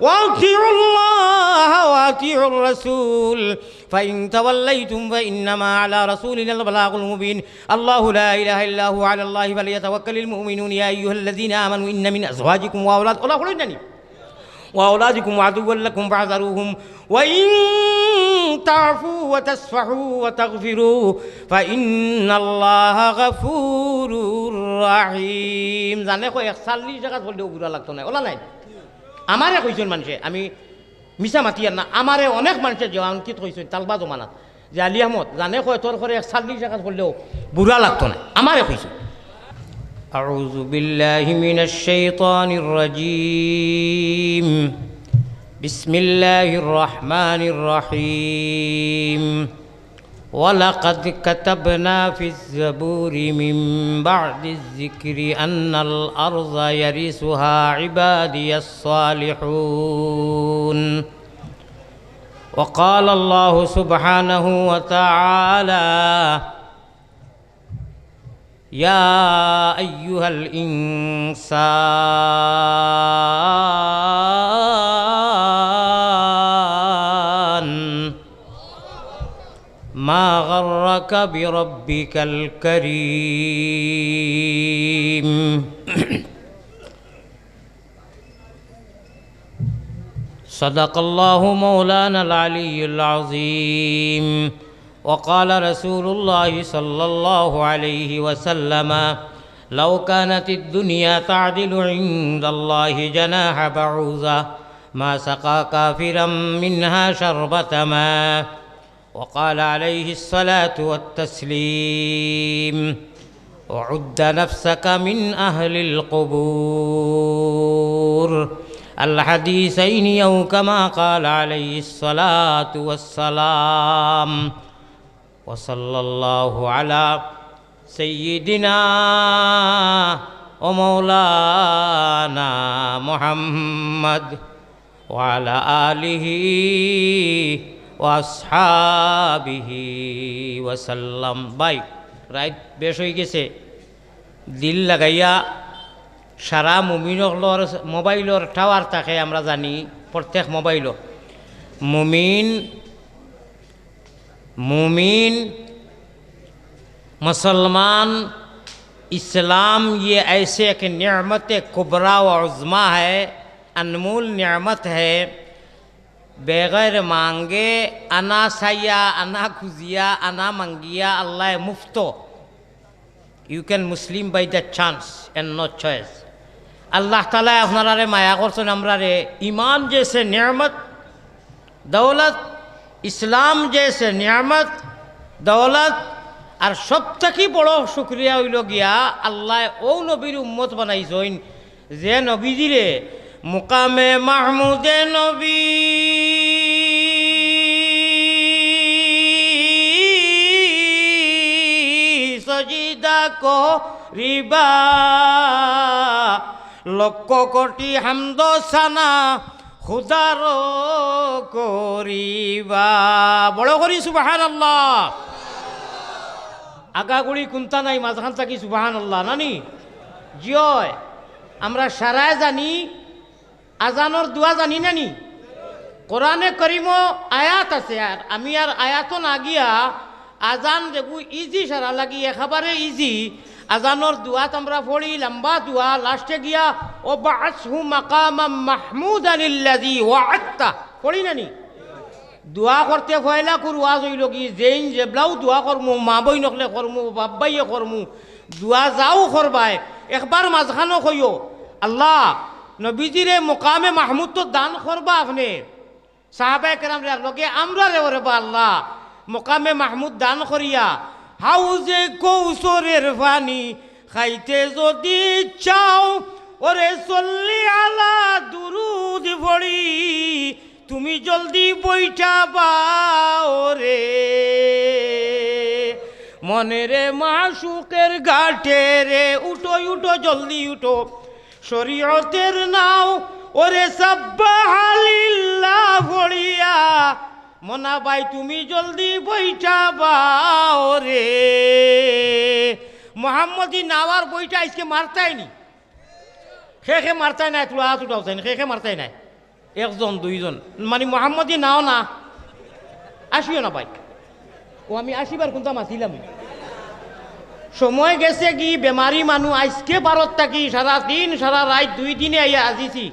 وأطيعوا الله وأطيعوا الرسول فإن توليتم فإنما على رسولنا البلاغ المبين الله لا إله إلا هو على الله فليتوكل المؤمنون يا أيها الذين آمنوا إن من أزواجكم وأولادكم عدوا لكم فاحذروهم وإن تعفوا وتصفحوا وتغفروا فإن الله غفور رحيم জানে কই 41 টাকা বললেও বুড়া লাগতো না ওলা নাই আমারে কইছেন মানুষে আমি মিছা মাতিয়ার না আমারে অনেক মানুষে জওয়ানকিত কইছেন তালবা জমানাত যে আলী আহমদ জানে কয় তোর করে 41 টাকা বললেও বুড়া লাগতো না আমারে কইছেন أعوذ بالله من الشيطان الرجيم بسم الله الرحمن الرحيم ولقد كتبنا في الزبور من بعد الذكر أن الأرض يرثها عبادي الصالحون وقال الله سبحانه وتعالى يا أيها الإنسان ما غرك بربك الكريم صدق الله مولانا العلي العظيم وقال رسول الله صلى الله عليه وسلم لو كانت الدنيا تعدل عند الله جناح بعوضة ما سقى كافرا منها شربة ماء وقال عليه الصلاة والتسليم وعد نفسك من أهل القبور الحديثين أو كما قال عليه الصلاة والسلام وصلى الله على سيدنا ومولانا محمد وعلى آله وأصحابه وسلم باي রাইট বেশ হয়ে গেছে দিল লাগাইয়া সারা মুমিনর মোবাইলর টাওয়ার থাকে আমরা জানি প্রত্যেক মোবাইলও मुमीन मुसलमान इस्लाम ये ऐसे एक नेमत कुबरा व उज़्मा है अनमोल नेमत है बगैर मांगे अना साया अना खुजिया अना मंगिया अल्लाह मुफ्तो you can Muslim by the chance and no choice अल्लाह ताला अपनारे माया करছেন আমরারে ईमान जैसे नेमत दौलत इस्लाम जैसे नियामत दौलत और सब थी बड़ो शुक्रिया हইল गया अल्लाह ओ नबीर उम्मत बनाइछन जे नबीजिरे मुकामे महमूदे नबी सजिदा को रिबा लक्ष कोटी हामद साना खुदारो करिबा बड़ो करी सुबहानाल्लाह आगागुड़ी कुंता नाई माझखान थाकी सुबहानाल्लाह नानी जय আমরা সারায় জানি আজানোর দোয়া জানি নানি কোরআনে করিম আয়াত আছে আর আমি আর আয়াতও না গিয়া আজান দেখু ইজি সারা লাগি একেবারে ইজি আজানোর দোয়াত আমরা পড়ি লম্বা দোয়া লাস্টে গিয়া ও বাসহু মাকামাম মাহমুদান আল্লাযী ওয়া'আদতা পড়ি নানি দোয়া করতে পয়লা কুর ওয়াজ হইল কি যেইন জেবলাও দোয়া করমু মা বই নকলে করমু বাব্বাইয়ে করমু দোয়া যাও করবাই একবার মাঝখানো কইও আল্লাহ নবীজিরে মুকামে মাহমুদ তো দান করবা আপনি সাহাবায়ে কেরাম রে লগে আমরা রে ওরে বা আল্লাহ মুকামে মাহমুদ দান করিয়া হাউজে কৌসরের পানি খাইতে যদি চাও ওরে সল্লি আলা দুরুদ পড়ি তুমি জলদি বইটা বাও রে মনেরে মাশুকের ঘাটে রে উঠো উঠো জলদি উঠো শরীয়তের নাও ওরে সাব্বাহালিল্লাহ পড়িয়া মনা ভাই তুমি জলদি বইটা বাও রে মোহাম্মদী নাওয়ার বইটা আজকে মারতাই নি খে মারতাই নাই তুলা হাত উঠাওছেন খে মারতাই নাই একজন দুইজন মানে মোহাম্মদী নাও না আসিও না ভাই ও আমি আসিবার কোনটা মাতিলাম সময় গেছে কি বেমারি মানুষ আজকে ভারত থাকি সারা দিন সারা রাত 2 দিনে আইয়া আজিছি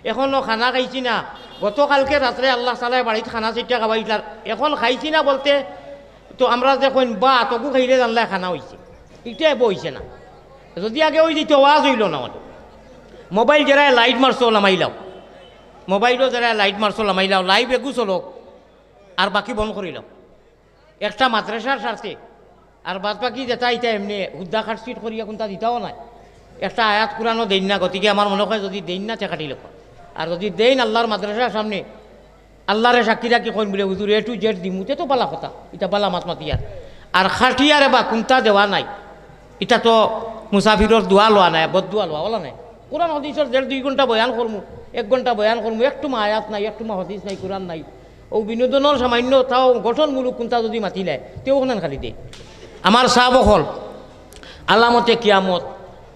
এখনো খানা খাইছি না গতকালকে রাত্রে আল্লাহ সালায় বাড়িতে খানা চিটা খাবাইলার এখন খাইছি না বলতে তো আমরা দেখুন বা তকু খাইলে জানলে খানা হয়েছে এটা বইছে না যদি আগে ওই দিতে আওয়াজ হইল না আমার মোবাইল যারা লাইট মারছো লামাইলাও মোবাইলও যারা লাইট মারছো লামাইলাও লাইভ একু চলক আর বাকি বন্ধ করিলাম একটা মাদ্রাসার স্বার্থে আর বাদ বাকি যেটা এটা এমনি হুদ্দা খাটছিট করিয়া কোনটা দিতাও নাই একটা আয়াত কোরআনও দেন না গতিকে আমার মনে হয় যদি দেন না কাটি লোক আর যদি দেন আল্লাহর মাদ্রাসার সামনে আল্লাহরে সাক্ষী রাখি কইন বলে হুজুর A to Z দিমুতে তো বালা কথা এটা বালা মাত মাতিয়ার আর খাটিয়ারে বা কোনটা দেওয়া নাই এটা তো মুসাফিরর দোয়া লওয়া নাই বদুয়া লওয়া বলা নাই কোরআন হদিসের 1.5-2 ঘন্টা বয়ান করমু 1 ঘন্টা বয়ান করমু একটু মা আয়াত নাই একটু মা হদিস নাই কোরআন নাই ও বিনোদনের সামান্য তাও গঠনমূলক কোনটা যদি মাতিলে তেও ওখানে খালি দে আমার সাহাব হল আলামতে কিয়ামত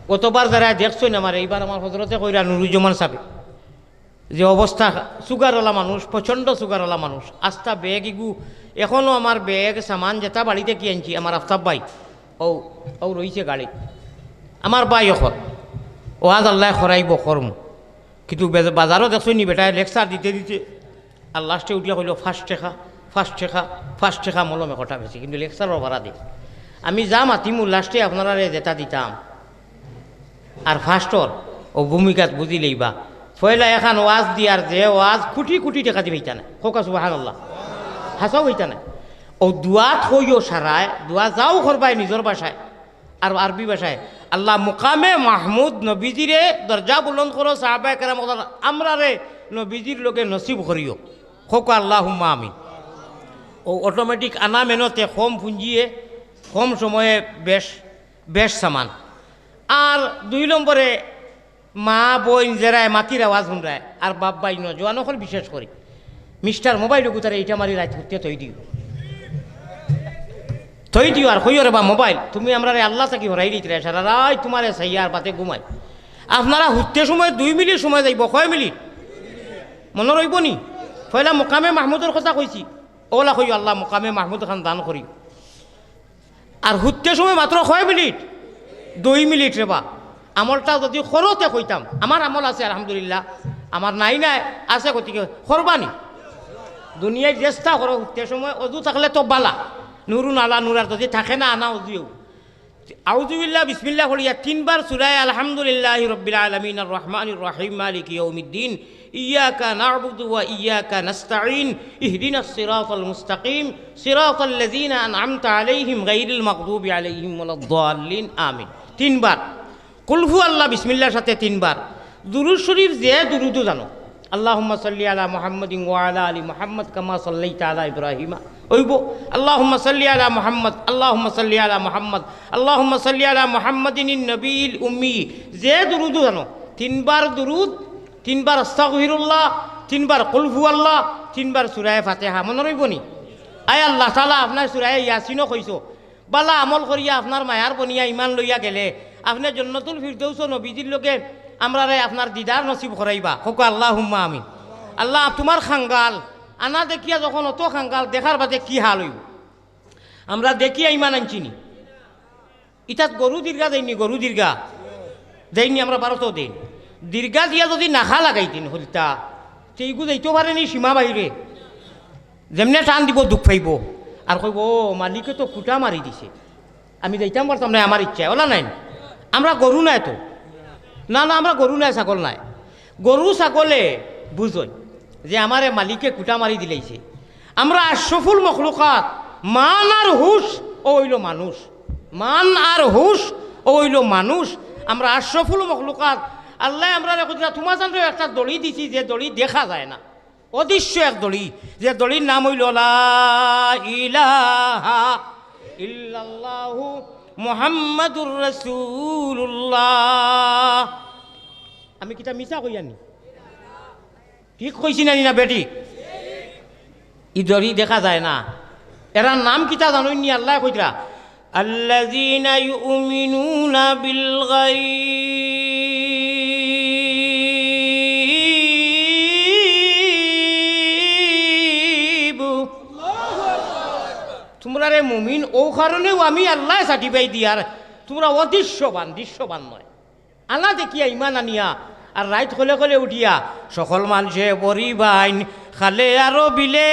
কতবার যারা দেখছই না আমার এইবার আমার হজরতে কইরা নুরুজ্জামান সাহেব যে অবস্থা সুগারওয়ালা মানুষ প্রচণ্ড সুগারওয়ালা মানুষ আস্থা ব্যাগ ইগু এখনও আমার ব্যাগ সামান যেটা বাড়িতে কি আনছি আমার আফতাব ভাই ও রয়েছে গাড়ি আমার ভাই এখন ও আজ আল্লাহ খরাইব কর্ম কিন্তু বাজারও দেখছই নি বেটায় লেকচার দিতে দিতে আর লাস্টে উঠিয়া কইল ফার্স্ট ঠেকা মলমে কথা বেশি কিন্তু লেকচারও ভাড়া দিই আমি যা মাতিমু লাস্টে আপনারা যেটা দিতাম আর ফার্স্টর ও ভূমিকাত বুঝিলেই বা পয়লা এখন ওয়াজ দিয়ার যে ওয়াজ কোটি টাকা দিবে হইতা না খোকা সুবহানাল্লাহ হাসাও হইতা না ও দুয়াত হইও সারায় দুয়া যাও করবাই নিজের বাসায় আর আরবি ভাষায় আল্লাহ মুকামে মাহমুদ নবীজিরে দরজা বুলন্দ করো সাহাবায়ে কেরাম আমরা রে নবীজির লোকে নসিব করিও খোকা আল্লাহুম্মা আমিন ও অটোমেটিক আনা মেনতে কম পুঞ্জিয়ে কম সময়ে বেশ সামান আর 2 নম্বরে মা বোন যারায় মাতির আওয়াজ শুনরায় আর বাপ বাই নজওয়ানকল বিশেষ করে মিস্টার মোবাইল গুতারে এইটা মারি রাত হতে থই দিও আর কইরে বা মোবাইল তুমি আমরা আল্লাহ থাকি হরাই দিতে সারা রাত তোমার সাইয়ার বাতে ঘুমাই আপনারা হুতে সময় 2 মিনিট সময় যাইব কয় মিনিট মনে রইব নি পয়লা মুকামে মাহমুদের কথা কইছি ওলা কই আল্লাহ মুকামে মাহমুদ খান দান করি আর হুতে সময় মাত্র কয় মিনিট 2 মিনিট রে বা আমলটা যদি সরতে কইতাম আমার আমল আছে আলহামদুলিল্লাহ আমার নাই আছে গতিকে করবানি দুনিয়ায় চেষ্টা করো হুতে সময় অজু থাকলে তো বালা নুরুন আলা নুরার যদি থাকে না আনা অজুও আউযুবিল্লাহ বিসমিল্লাহ বলিয়া 3 বার সূরা আলহামদুলিল্লাহি রাব্বিল আলামিন আর রহমানির রহিম মালিকি ইয়াউমিদ্দিন ইয়াকা না'বুদু ওয়া ইয়াকা নাস্তাঈন ইহদিনাস সিরাতাল মুস্তাকিম সিরাতাল লাযিনা আন'আমতা আলাইহিম গায়রিল মাগদুবি আলাইহিম ওয়ালাদ-দাল্লিন আমিন 3 বার কুল হু আল্লাহ বিসমিল্লাহর সাথে 3 বার দুরূদ শরীফ যে দুরুদও জানো আল্লাহুম্মা সাল্লি আলা মুহাম্মাদিন ওয়া আলা আলি মুহাম্মাদ কামা সাল্লাইতা আলা ইব্রাহিমা ওইব আল্লাহুম্মা সাল্লি আলা মুহাম্মাদ আল্লাহুম্মা সাল্লি আলা মুহাম্মাদ আল্লাহুম্মা সাল্লি আলা মুহাম্মাদিনিন নবিয়িল উম্মি যে দুরুদও জানো 3 বার দুরুদ 3 বার আস্তাগফিরুল্লাহ 3 বার কুল হু আল্লাহ 3 বার সূরা ফাতিহা মনে রইব নি আয় আল্লাহ তাআলা আপনার সূরা ইয়াসিনও কইছো বালা আমল করিয়া আপনার মায়ার বনিয়া ইমান লইয়া গেলে আপনি জান্নাতুল ফিরদাউস নবীজির লোকে আমরা আপনার দিদার নসিব করাইবা হোক আল্লাহুম্মা আমিন আল্লাহ তোমার খাঙ্গাল আনা দেখিয়া যখন অত খাঙ্গাল দেখার বাদে কি হাল হইব আমরা দেখিয়া ইমান আনছিনি ইটাত গরু দীর্ঘা দেয়নি গরু দীর্ঘা দেয়নি আমরা ভারতও দেন দীর্ঘা দিয়া যদি নাখা লাগাইতেন হলতা সেইগু যাইতেও পারেনি সীমা বাহিরে যেমনে টান দিব দুঃখ পাইব আর কইব ও মালিকে তো খুঁটা মারি দিছে আমি যাইতাম পারতাম না আমার ইচ্ছা ওলা নাই আমরা গরু নাই তো না আমরা গরু নাই ছাগল নাই গরু ছাগলে বুঝই যে আমারে মালিকে কুটা মারি দিলেইছে আমরা আশরাফুল মখলুকাত মান আর হুশ ও হইল মানুষ মান আর হুশ ও হইল মানুষ আমরা আশরাফুল মখলুকাত আল্লাহ আমরা তোমার জানো একটা দড়ি দিছি যে দড়ি দেখা যায় না অদৃশ্য এক দড়ি যে দড়ির নাম হইল লা ইলাহা ইল্লাল্লাহু মুহাম্মাদুর রাসূলুল্লাহ আমি কিতা মিছা কই আনি ঠিক কইছি না বেটি ই দড়ি দেখা যায় না এরা নাম কিতা জানোই নি আল্লাহ কইরা আল্লাযীনা ইউমিনুনা বিল গায়ব মুমিন ও কারণেও আমি আল্লাহ সার্টিফাই দিয়ার তোমরা দৃশ্যবান নয় আল্লাহ দেখিয়া ইমান আনিয়া আর রাইত খলে খলে উঠিয়া সকল মানুষে বরি বাইন খালে আরো বিলে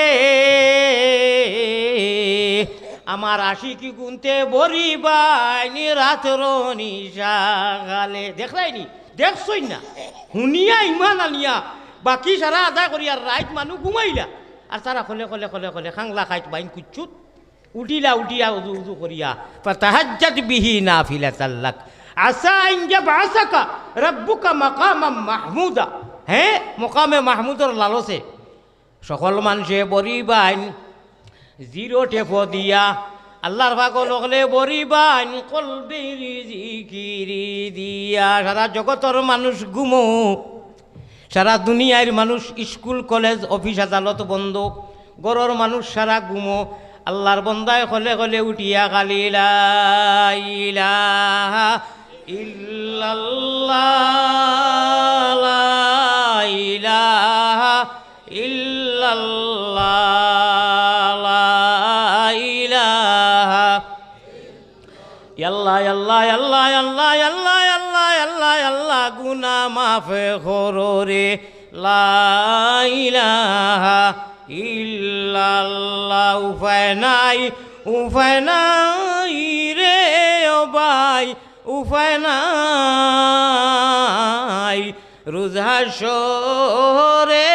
আমার আশিকি গুনতে বরি বাইনি রাতর নিশা গালে দেখলাইনি দেখছই না শুনিয়া ইমান আনিয়া বাকি সারা আদায় করিয়া রাইত মানুষ ঘুমাইলা আর তারা খলে খলে খলে খলে খাংলা খাইত বাইন কুচ্ছুত উঠিলা উঠিয়া উজু উজু করিয়া ফাতাহাজ্জাত বিহি নাফিলাতাল লাক আসা আন ইয়াবআসাকা রাব্বুকা মাকামাম মাহমুদা হ্যাঁ মাকামে মাহমুদর লালসে সকল মানুষে বরি বাইন জিরো টেপো দিয়া আল্লাহর পাগল হলে বরি বাইন কলবের জিকিরি দিয়া সারা জগতর মানুষ ঘুমো সারা দুনিয়ার মানুষ স্কুল কলেজ অফিস আদালত বন্ধ গরর মানুষ সারা ঘুমো আল্লাহর বন্দায় হলে হলে উঠিয়া খালি লা ইলাহা ইল্লাল্লাহ লা ইলাহা ইল্লাল্লাহ লা ইলাহা আল্লাহ আল্লাহ আল্লাহ আল্লাহ আল্লাহ আল্লাহ আল্লাহ আল্লাহ গুনাহ মাফ করো রে লা ইলাহা ইল্লাল্লাহ উপায় নাই রে ও ভাই উপায় নাই রুজহাসরে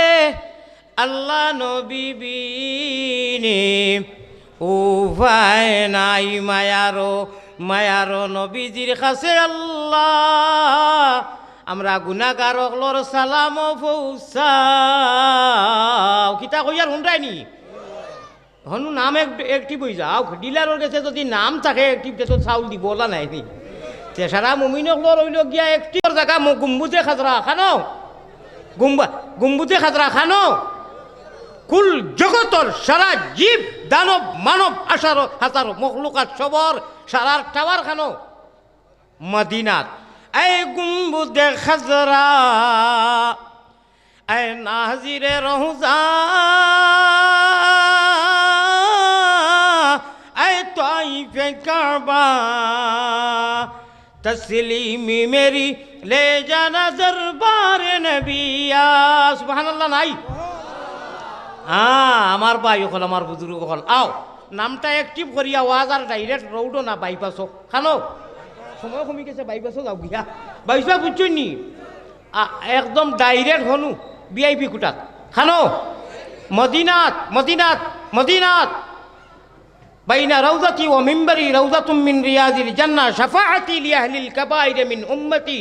আল্লাহ নবী বিনে উপায় নাই মায়ারো নবীজির কাছে আল্লাহ আমরা গুনাহগার অকলর সালাম পৌঁছাও কিতা কইয়ার হুন্ডাইনি হনু নাম একটি বই যাও ডিলারের কাছে যদি নাম থাকে একটি তো চাউল দিব ওলা নাই নি সারা মুমিন অকলর হইল গিয়া একটি জায়গা গুম্বুজে খাজরা খানো গুম্বুজে খাজরা খানো কুল জগতর সারা জীব দানব মানব আশারো হাজারো মখলুকাত সবর সারার টাওয়ার খানো মদিনাত এই গুম্বুদে খাজরা এই নাজিরে রহুজা এই তাইফে কাবা তসলিমি মেরি লে জানা দরবারে নবিয়া সুবহানাল্লাহ নাই আমার ভাই হল আমার বুজুর্গ হল আও নামটা অ্যাক্টিভ করিয়া ওয়াজ আর ডাইরেক্ট রোডও না বাইপাসও খানো সময় কমি গেছে বাইপাসও যাও গিয়া বাইপা বুঝছো নি একদম ডাইরেক্ট হনু ভিআইপি কুটাত খানো মদিনাত বাইনা রাউজাতি ওয়া মিম্বরি রাউজাতুম মিন রিয়াজিল জান্নাহ শাফাআতি লিআহলিল কাবাইর মিন উম্মতি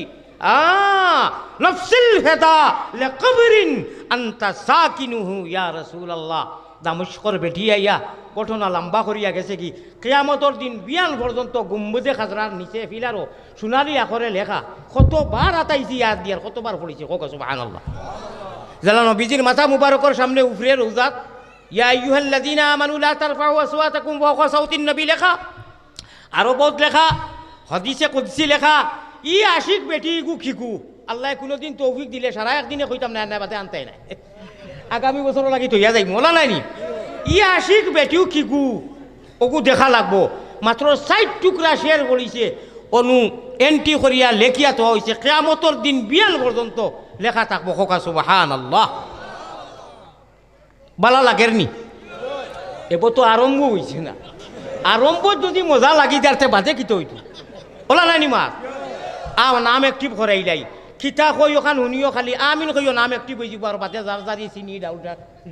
নফসিল হেদা লিকবরিন আনতা সাকিনুহু ইয়া রাসূলুল্লাহ দামস্কর বেঠিয়া ঘটনা লম্বা করিয়া গেছে কি কিয়ামতের দিন বিয়ান পর্যন্ত গুম্বুজে খাজরার নিচে ফিলারও সোনালি আখরে লেখা কতবার আতাইছি ইয়াদ দিয়ার কতবার পড়েছে কোক সুবহানাল্লাহ জালা নবীজির মাথা মুবারকর সামনে উফরে রওজাত ইয়া আইয়ুহাল্লাযীনা আমানু লা তারফাউ আসওয়াতাকুম ফাওকা সাউতিন নবী লেখা আরো বহুত লেখা হাদিসে কুদসি লেখা ই আশিক বেটি গু খিকু আল্লাহ কোনোদিন তৌফিক দিলে সারা একদিনে কইতাম না বাতে আনতাই নাই আগামী বছর লাগি তৈয়া যাই মোলা নাই নি ই আশিক বেটিও খিকু ওগু দেখা লাগবো মাত্র 60 টুকরা শেয়ার করিছে অনু এন্ট্রি করিয়া লেখিয়া তো হয়েছে কিয়ামতের দিন বিয়ান পর্যন্ত লেখা থাকবো কোকা সুবহানাল্লাহ বালা লাগের নি এবার তো আরম্ভ হয়েছে না আরম্ভ যদি মজা লাগি যাতে বাজে কি তো হইতো ওলা নাই নি মাছ নাম একটিভ করাইলাই খিতা কই ওখান শুনিও খালি আমিন কইও নাম একটিভ হয়ে যাব আর বাদে যার যারি চিনি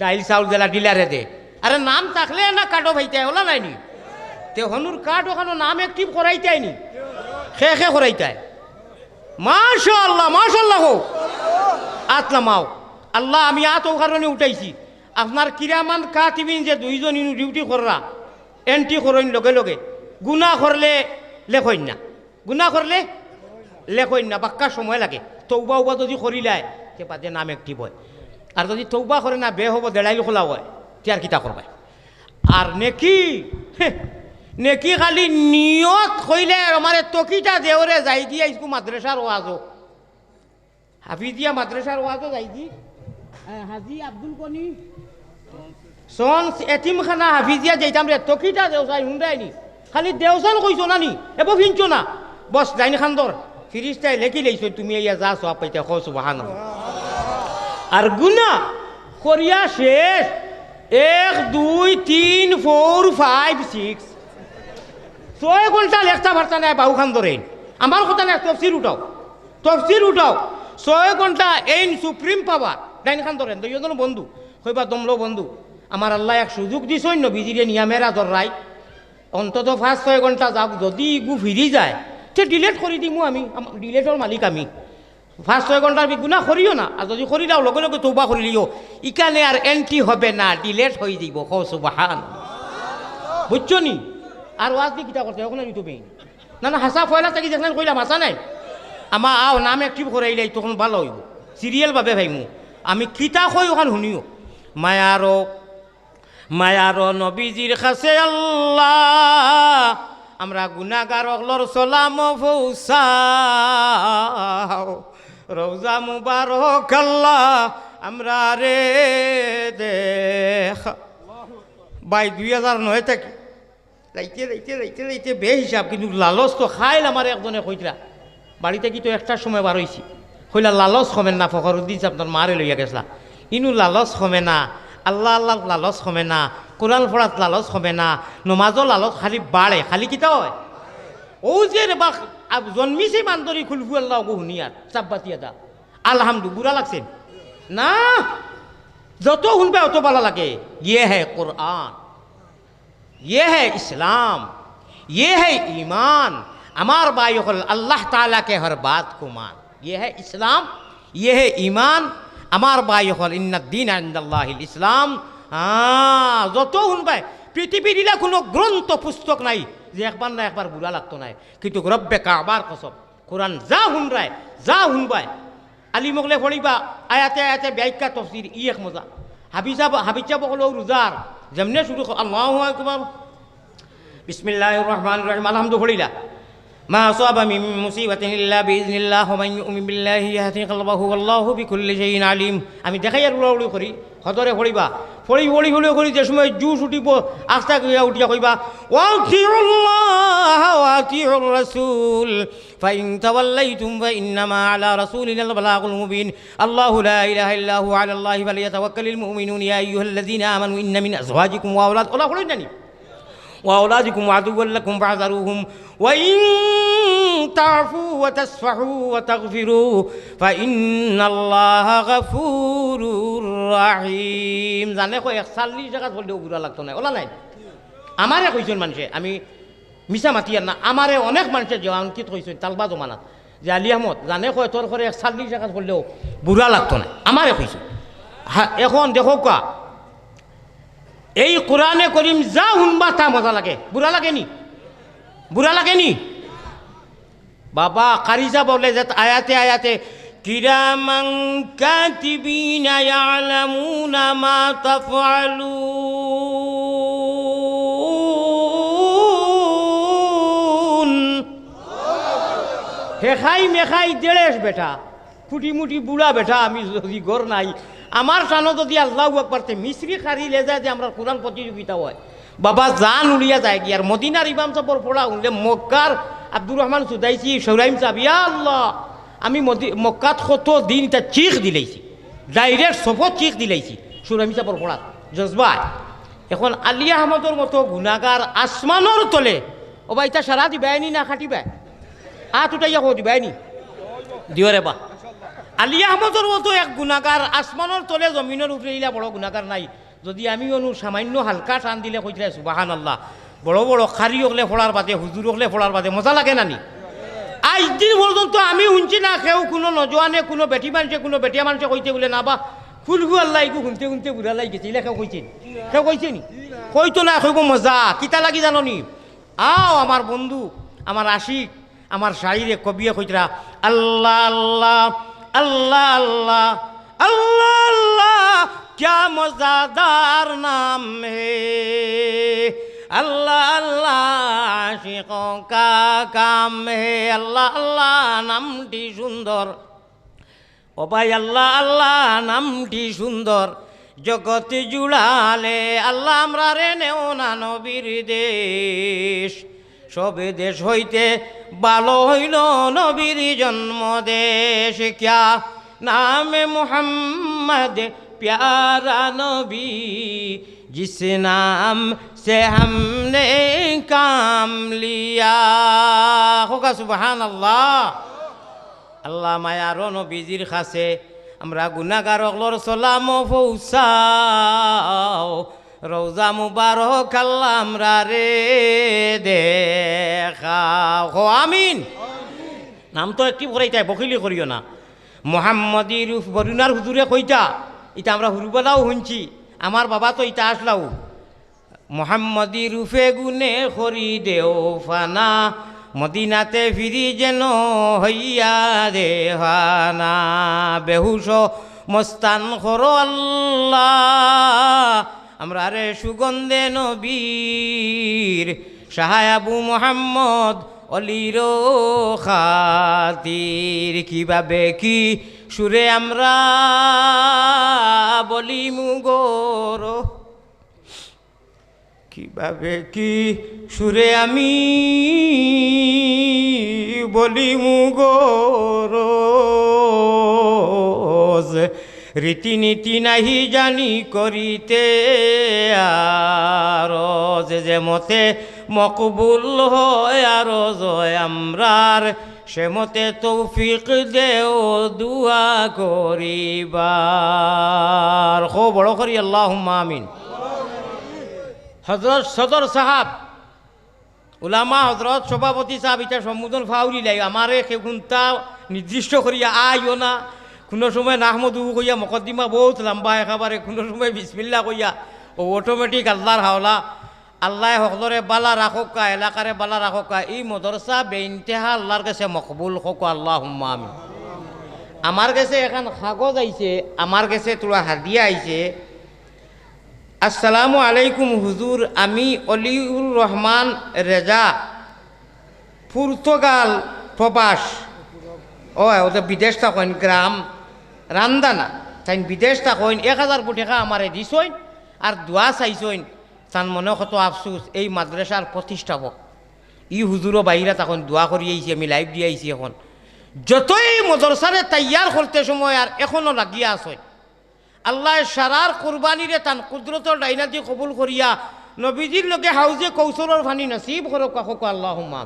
ডাইল চাউল জেলা ডিলারে দে আরে নাম থাকলে না কাটো ভাইতে ওলা নাই নি তে হনুর কাঠ ওখানে নাম একটিভ করাইতাই নি খে করাইতাই মাশাআল্লাহ হোক আতলামাও আল্লাহ আমি ও কারণে উঠাইছি আপনার কিরামান কাতিবিন যে দুইজন ইনু ডিউটি কররা এন্ট্রি করইন লগে লগে গুনাহ করলে লেখইন না গুনাহ করলে লেখইন না বাক্কা সময় লাগে তৌবা উবা যদি করিলায় তে বাদে নাম একটিভ হয় আর যদি তৌবা করে না বে হব দেড়াইল খোলা হয় তে আর কিতা করবে আর নেকি খালি নিয়ত কইলে আমারে তকিটা দেওরে যাই দিয়া ইসকু মাদ্রাসার ওয়াজও হাফিজিয়া মাদ্রাসার ওয়াজও যাই দি হাজি আব্দুল গনি সন এতিমখানা হাফিজিয়া যাইতাম রে তখিটা দেওসাই হুন্ডাইনি খালি দেওসান কইছো না নি এব ফিনছো না বস যাইনি খান্দর ফিরিস্তাই লেখি লাইছো তুমি ইয়া যা সব পাইতে খো সুবহানাল্লাহ আর গুনা করিয়া শেষ 1 2 3 4 5 6 6 ঘন্টা লেখতা ভারতা নাই বাহু খান্দরে আমার কথা না তফসির উঠাও 6 ঘন্টা এই সুপ্রিম পাওয়ার ডাইন খান্দরে দুইজন বন্ধু কইবা দমলো বন্ধু আমার আল্লাহ এক সুযোগ দিছই নবীজিরে নিয়ামেরা দররাই অন্তত 5-6 ঘন্টা যাক যদি ইগু ফিরি যায় তে ডিলেট করে দিমু আমি ডিলেটর মালিক আমি 5-6 ঘন্টার বিগুনা করিও না আর যদি করি দাও লগে লগে তৌবা করে লিও ইকানে আর এন্ট্রি হবে না ডিলেট হয়ে যাইব খ সুবহান বুঝছো নি আর ওয়াজ দি কিতা করতে এখন তুমি না না হাসা ফয়লা থাকি দেখলেন কইলাম হাসা নাই আমার আও নাম অ্যাক্টিভ করাইলাই তখন ভালো হইব সিরিয়াল ভাবে ভাইমু আমি কিতা কই ওখান শুনিও মায়ারো নবীজির কাছে আল্লাহ আমরা গুনাহগার অগলর সালাম পৌঁছাও রওজা মুবারক আল্লাহ আমরা রে দেখ বাই 2009 থেকে লাইতে বে হিসাব কিন্তু লালচ তো খাইল আমার একজনে কইতরা বাড়িতে কি তো একটার সময় বার হইছি কইলা লালচ কমে না ফখরুদ্দিন আপনার মারে লইয়া গেছলা ইনু লালচ কমে না আল্লাহ আল্লাহ লালচ কমে না কোরআন পড়াত লালচ কমে না নমাজও লালচ খালি বাড়ে খালি কিতা হয় ও যে বা জন্মিছে মান্দরি খুলফু আল্লাহ গো হুনিয়ার চাপবাতি দা আলহামদু বুড়া লাগছে না যত শুনবে অত ভালো লাগে ইয়ে হ্যাঁ কোরআন ये है इस्लाम ये है ईमान अमार बाई अल्लाह ताला के हर बात को मान ये है इस्लाम ये है ईमान अमार बाई इन्नद्दीन इंदल्लाहिल इस्लाम যত শুনবাই পৃথিবীর কোনো গ্রন্থ পুস্তক নাই যে একবার না একবার বুড়া লাগতো নাই কিন্তু রব্বে কাবার কসম কোরআন যা শুনবাই আলী মোগলে পড়িবা আয়াতে আয়াতে ব্যাখ্যা তফসির ই এক মজা হাবিজা বকল রোজার যেমনে শুরু আল্লাহু আকবার বিসমিল্লাহির রহমানির রহিম আলহামদুলিল্লাহ মা আসাবা মিন মুসিবাতিন ইল্লা বিইজনিল্লাহ ওয়া মান ইউমিন বিল্লাহি ইয়াহদি কলবাহু ওয়াল্লাহু বিকুল্লি শাইইন আলিম আমি দেখাই আর উড়াউড়ি করি হদরে পড়িবা পড়ি করি যে সময় জুস উঠিব আস্তা কইয়া উঠিয়া কইবা ওয়াতিউল্লাহ ওয়া আতিউর রাসূল ফাইন তাওয়াল্লাইতুম ফাইন্নামা আলা রাসূলিনাল বালাগুল মুবিন আল্লাহু লা ইলাহা ইল্লা হু আলাল্লাহি ফালিয়াতাওয়াক্কালিল মুমিনুন ইয়া আইয়ুহাল্লাযীনা আমানু ইন্না মিন আজওয়াজিকুম ওয়া আওলাদ ওলা পড়ই জানি ওয়া আওলাদিকুম আদুওয়াল লাকুম ফাহযারুহুম ওয়া ইন তা'ফু ওয়া তাসফাহু ওয়া তাগফিরু ফাইন্নাল্লাহা গাফুরুর রাহিম জানে কই 41 টাকা বললেও বুড়া লাগতো না ওলা নাই আমারে কইছেন মানুষে আমি মিছা মাতি আর না আমারে অনেক মানুষে জওয়ান কি কইছেন তালবা জমানাত যে আলী আহমদ জানে কয় তোর করে 41 টাকা বললেও বুড়া লাগতো না আমারে কইছে এখন দেখো কা এই কোরআনে করিম যা শুনবা তা মজা লাগে বুড়া লাগেনি বাবা কারিজা বলে যে আয়াতে আয়াতে কিরামান কাতিবিনা ইয়ালামুনা মা তাফআলুন হেখাই মেখাই দেড়েস বেটা ফুটি মুটি বুড়া বেটা আমি যদি গর নাই আমার সানো যদি আল্লাহু আকবার তে মিশ্রি খারি লে যায় যে আমরা কোরআন প্রতিযোগিতা হয় বাবা জান উড়িয়া যায় কি আর মদিনার ইমাম সাহেবের পড়া উনলে মক্কার আব্দুর রহমান সুদাইছি সৌরাইম সাহেব ইয়া আল্লাহ আমি মক্কাত কত দিন তা চিখ দিলাইছি ডাইরেক্ট সফত চিখ দিলাইছি সৌরাইম সাহেবের পড়া জজবা এখন আলী আহমদর মতো গুনাহগার আসমানের তলে ও ভাই তা সারা দিবাইনি না খাটিবা হাত উঠাইয়া কো দিবাইনি দিও রে বা আলী আহমদর মতো এক গুনাহগার আসমানের তলে জমিনের উপরে ইলা বড় গুনাহগার নাই যদি আমি অনু সামান্য হালকা টান দিলে কইলে সুবহানাল্লাহ বড় বড় খারি হলে ফোড়ার বাদে হুজুর হলে ফোড়ার বাদে মজা লাগে নানি আজ দিন পর্যন্ত আমি শুনছি না কেউ কোনো নজওয়ানে কোনো বেটি মানুষে কোনো বেটিয়া মানুষে কইতে বলে না বা ফুলফু আল্লাহ এগু শুনতে বুড়া লাগি গেছে ইলা কেউ কইছে নি কইতো না কইব মজা কিতা লাগি জাননি আও আমার বন্ধু আমার আশিক আমার শাইরে কবিয়ে কইতরা আল্লাহ আল্লাহ अल्लाह अल्लाह अल्लाह अल्लाह क्या मज़ेदार नाम है अल्लाह अल्लाह आशिकों का काम है अल्लाह अल्लाह नामटी सुंदर ও ভাই আল্লাহ আল্লাহ নামটি সুন্দর জগৎ জুড়ালে আল্লাহ আমরা রে নেও না নবীর দেশ সবে দেশ হইতে ভালো হইল নবীর জন্ম দেশ ক্যা নামে মুহাম্মদ প্যারা নবী जिस नाम से हमने काम लिया होगा सुबहान अल्लाह আল্লাহ মায়ার নবীজির কাছে আমরা গুনাহগার অগলর সালাম পৌঁছাও রওজা মুবারক আল্লাহ আমরা রে দেখাও হো আমিন নাম তো একটি পড়াইতাই বকিলি করিও না মোহাম্মদী রূপ বরুণার হুজুরে কইতা এটা আমরা হুরুবেলাও শুনছি আমার বাবা তো ইটা আসলাও মোহাম্মদী রূপে গুনে করি দেও ফানা মদিনাতে ফিরি যেন হইয়া দেহানা বেহুশ মস্তান করো আল্লাহ আমরা রে সুগন্ধে নবীর সাহায় আবু মোহাম্মদ অলির খাতির কিভাবে কি সুরে আমরা বলি মুগর কিভাবে কি সুরে আমি বলি মুগর রীতিনীতি নাহি জানি করিতে আর যে মতে মকবুল হয় আর জয় আমরার সে মতে তৌফিক দেও দুয়া করিবার খো বড় করি আল্লাহুম্মা আমিন হযরত সদর সাহাব উলামা হযরত সভাপতি সাহেব এটা সম্বোধন ফাউরি লাই আমারে কেউনটা নির্দিষ্ট করিয়া আইও না কোনো সময় নাহমদু কইয়া মকদ্দিমা বহুত লম্বা একেবারে কোনো সময় বিসমিল্লা কইয়া ও অটোমেটিক আল্লাহর হাওলা আল্লাহ সকলরে বালা রাখোকা এলাকারে বালা রাখোকা এই মদরসা বেইনতেহা আল্লাহর কাছে মকবুল হোক আল্লাহুম্মা আমিন আমার কাছে এখন কাগজ আইছে আমার কাছে তোরা হাদিয়া আইছে আসসালামু আলাইকুম হুজুর আমি অলিউর রহমান রেজা পর্তুগাল প্রবাস ও ওদের বিদেশ থাকেন গ্রাম রান্দানা তাই বিদেশ থাকেন 1000 কোটি টাকা আমারে দিছইন আর দোয়া চাইছইন তার মনে কত আফসোস এই মাদ্রাসার প্রতিষ্ঠাপক ই হুজুরও বাইরে তখন দোয়া করি আইছি আমি লাইভ দিয়ে আইছি এখন যতই মদরসারে তৈয়ার করতে সময় আর এখনও লাগিয়া আছে আল্লাহ সারার কুরবানিরে তান কুদরতর ডাইনাতি কবুল করিয়া নবীজির লোকে হাউজে কৌশলর ফানি নসিব করক কাকক আল্লাহুম্মা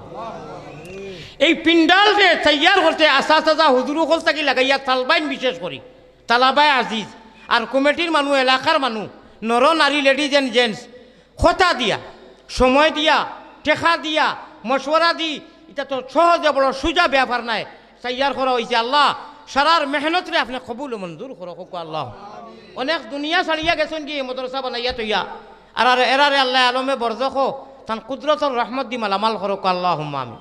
এই পিন্ডালরে তৈয়ার করতে আসা সাজা হুজুরু হল থাকি লাগাইয়া তালবাইন বিশেষ করি তালাবাই আজিজ আর কমিটির মানুষ এলাকার মানুষ নর নারী লেডিজ এন্ড জেন্টস কথা দিয়া সময় দিয়া টেকা দিয়া মশওয়ারা দি এটা তো সহজে বড় সোজা ব্যাপার নাই তৈয়ার করা হয়েছে আল্লাহ সারার মেহনতরে আপনি কবুল মঞ্জুর করো কোক আল্লাহ অনেক দুনিয়া ছাড়িয়া গেছেন কি মদরসা বানাইয়া তৈয়া আর এরারে আল্লাহ আলমে বরজখ তান কুদরতর রহমত দি মালামাল করো কোক আল্লাহুম্মা আমিন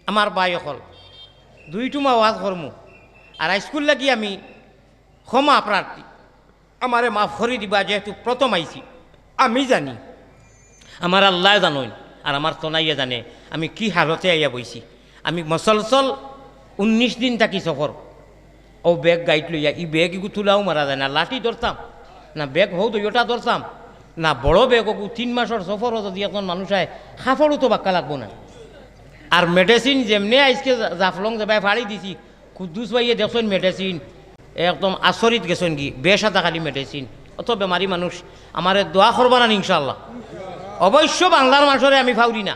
আমার বাই অকল দুইটুমা ওয়াজ করমু আর স্কুল লাগি আমি ক্ষমা প্রার্থী আমারে মাফ করি দিবা যেহেতু প্রথম আইছি আমি জানি আমার আল্লাহ জানোই আর আমার তনাইয়া জানে আমি কি হালতে আইয়া বইছি আমি মসলসল 19 দিন থাকি সফর ও ব্যাগ গাইড লইয়া ই ব্যাগ ইগু তুলাও মারা যায় না লাঠি ধরতাম না ব্যাগ হৌ দইটা ধরতাম না বড় ব্যাগ ওগু 3 মাসের সফর যদি এখন মানুষ আয় খাফড়ও তো বাক্কা লাগবো না আর মেডিসিন যেমনি আজকে জাফলং যাবাই ফাড়ি দিছি কুদ্দুস ভাইয়ে দেখছেন মেডিসিন একদম আচরিত গেছেন কি বেসাদা খালি মেডিসিন অত বেমারি মানুষ আমার দোয়া করবা না ইনশাল্লাহ অবশ্য বাংলার মানুষরে আমি ফাউরি না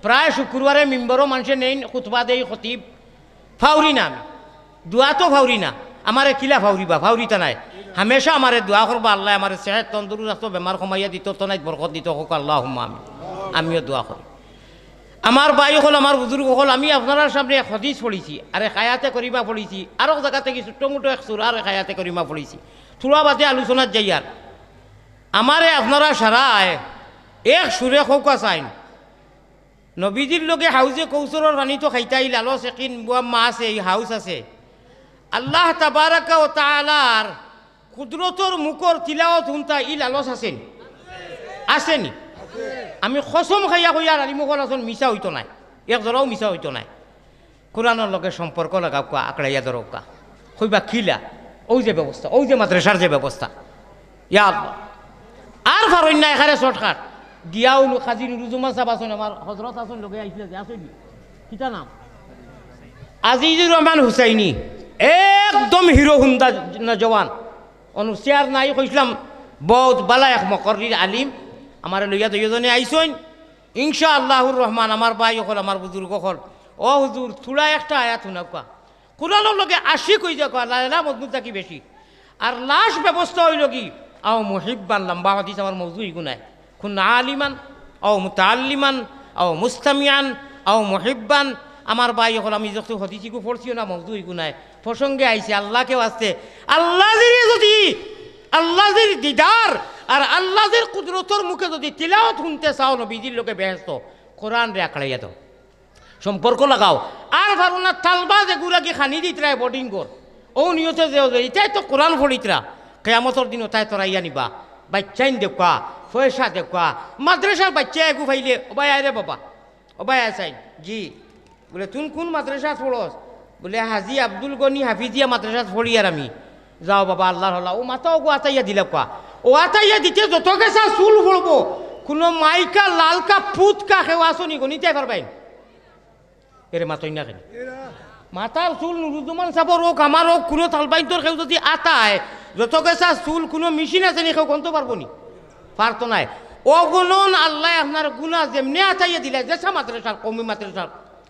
প্রায় শুক্রবারে মেম্বারও মানুষে নেই খুতবা দেই খতিব ফাউরি না আমি দোয়া তো ফাউরি না আমারে কিলা ফাউরিবা ফাউরিতা নাই হামেশা আমারে দোয়া করবা আল্লাহ আমার সেহত তন্দুরুস্ত বেমার কমাইয়া দিত তনাইত বরকত দিত হোক আল্লাহুম্মা আমিন আমিও দোয়া করি আমার ভাই হল আমার বুজুর্গ হল আমি আপনার সামনে এক হদিস পড়েছি আরে খায়াতে করিমা পড়েছি আরও জায়গা থেকে ছোট্ট মোটো এক সুর আর খায়াতে করিমা পড়েছি থোড়া বাদে আলোচনার যাইয়ার আমারে আপনারা সারায় এক সুরে খৌকা চাইন নবীজির লগে হাউজে কৌশলের পানি তো খাইতাই লালো সেকিন বুয়া মা আছে এই হাউস আছে আল্লাহ তাবারাকা ও তাআলার কুদরতর মুখর তিলাওয়াত হুনতা ই লালস আছেন আসেনি আমি কসম খাইয়া কইয়ার আলিমুখল আসন মিছা হইতো নাই এক জরাও মিছা হইতো নাই কোরআনের লগে সম্পর্ক লাগাওকা আকড়াইয়া ধরকা কইবা খিলা ওই যে ব্যবস্থা ওই যে মাদ্রাসার যে ব্যবস্থা ইয়া আল্লাহ আর ফারইন না এখানে শর্টকাট গিয়াও কাজী নুরুজ্জামান সাহেব আছেন আমার হযরত আছেন লগে আইছিলে যে আসেনি কিতা নাম আজিজুর রহমান হুসাইনি একদম হিরো হুন্দা জওয়ান অনুসিয়ার নাই কইছিলাম বহুত বালা এক মকরির আলিম আমার লইয়া দুইজনে আইসইন ইনশাআল্লাহুর রহমান আমার ভাই হল আমার বুজুর্গ হল ও হুজুর থোড়া একটা আয়াত শুনাকা কোরআনের লগে আশিক হই যা লাইলা মজনু থাকি বেশি আর লাশ ব্যবস্থা হইল কি আও মুহিব্বান লম্বা হাদিস আমার মওযু ইগুনায় কুন আলিমান আও মুতাআল্লিমান আও মুস্তামিয়ান আও মুহিব্বান আমার ভাই হল আমি যত হদিসিকু পড়ছিও না মওযু ইগুনায় প্রসঙ্গে আইছে আল্লাহকে আসতে আল্লাহ যদি আল্লাহর দিদার আর আল্লাহর কুদরতর মুখে যদি তিলাওয়াত শুনতে চাও নবীজির লোকে বেহেস্ত কোরআন রে আঁকড়াইয়া দাও সম্পর্ক লাগাও আর ভালো না তালবা যেগুলা কি খানি দিতরায় বোর্ডিং কর ও নিয়তে যে এটাই তো কোরআন ফলিতরা কেয়ামতর দিন তাই তোরা ইয়া নিবা বাচ্চাইন দেখুয়া পয়সা দেখুয়া মাদ্রাসার বাচ্চা এগু ফাইলে ওবাই আয় রে বাবা ওবাই আসাইন জি বলে তুন কোন মাদ্রাসা পড়স বলে হাজি আব্দুল গনি হাফিজিয়া মাদ্রাসা পড়ি আর আমি যাও বাবা আল্লাহর হল্লা ও মাথাও গো আতাইয়া দিলে কোয়া ও আতাইয়া দিতে যত গেছা চুল পড়বো কোনো মাইকা লালকা পুতকা খেওয়া আসনি গণিতে পারবেন এরে মাতই না কেন মাথার চুল নুরুজ্জামান সাবর হোক আমার হোক কোনো তালবাইন্তর কেউ যদি আতায় যত গেছা চুল কোনো মেশিন আছে নি কেউ গণতে পারবো নি পারতো নাই অগণন আল্লাহ আপনার গুণা যেমনি আতাইয়া দিলে যেসা মাদ্রাসার কমি মাদ্রাসার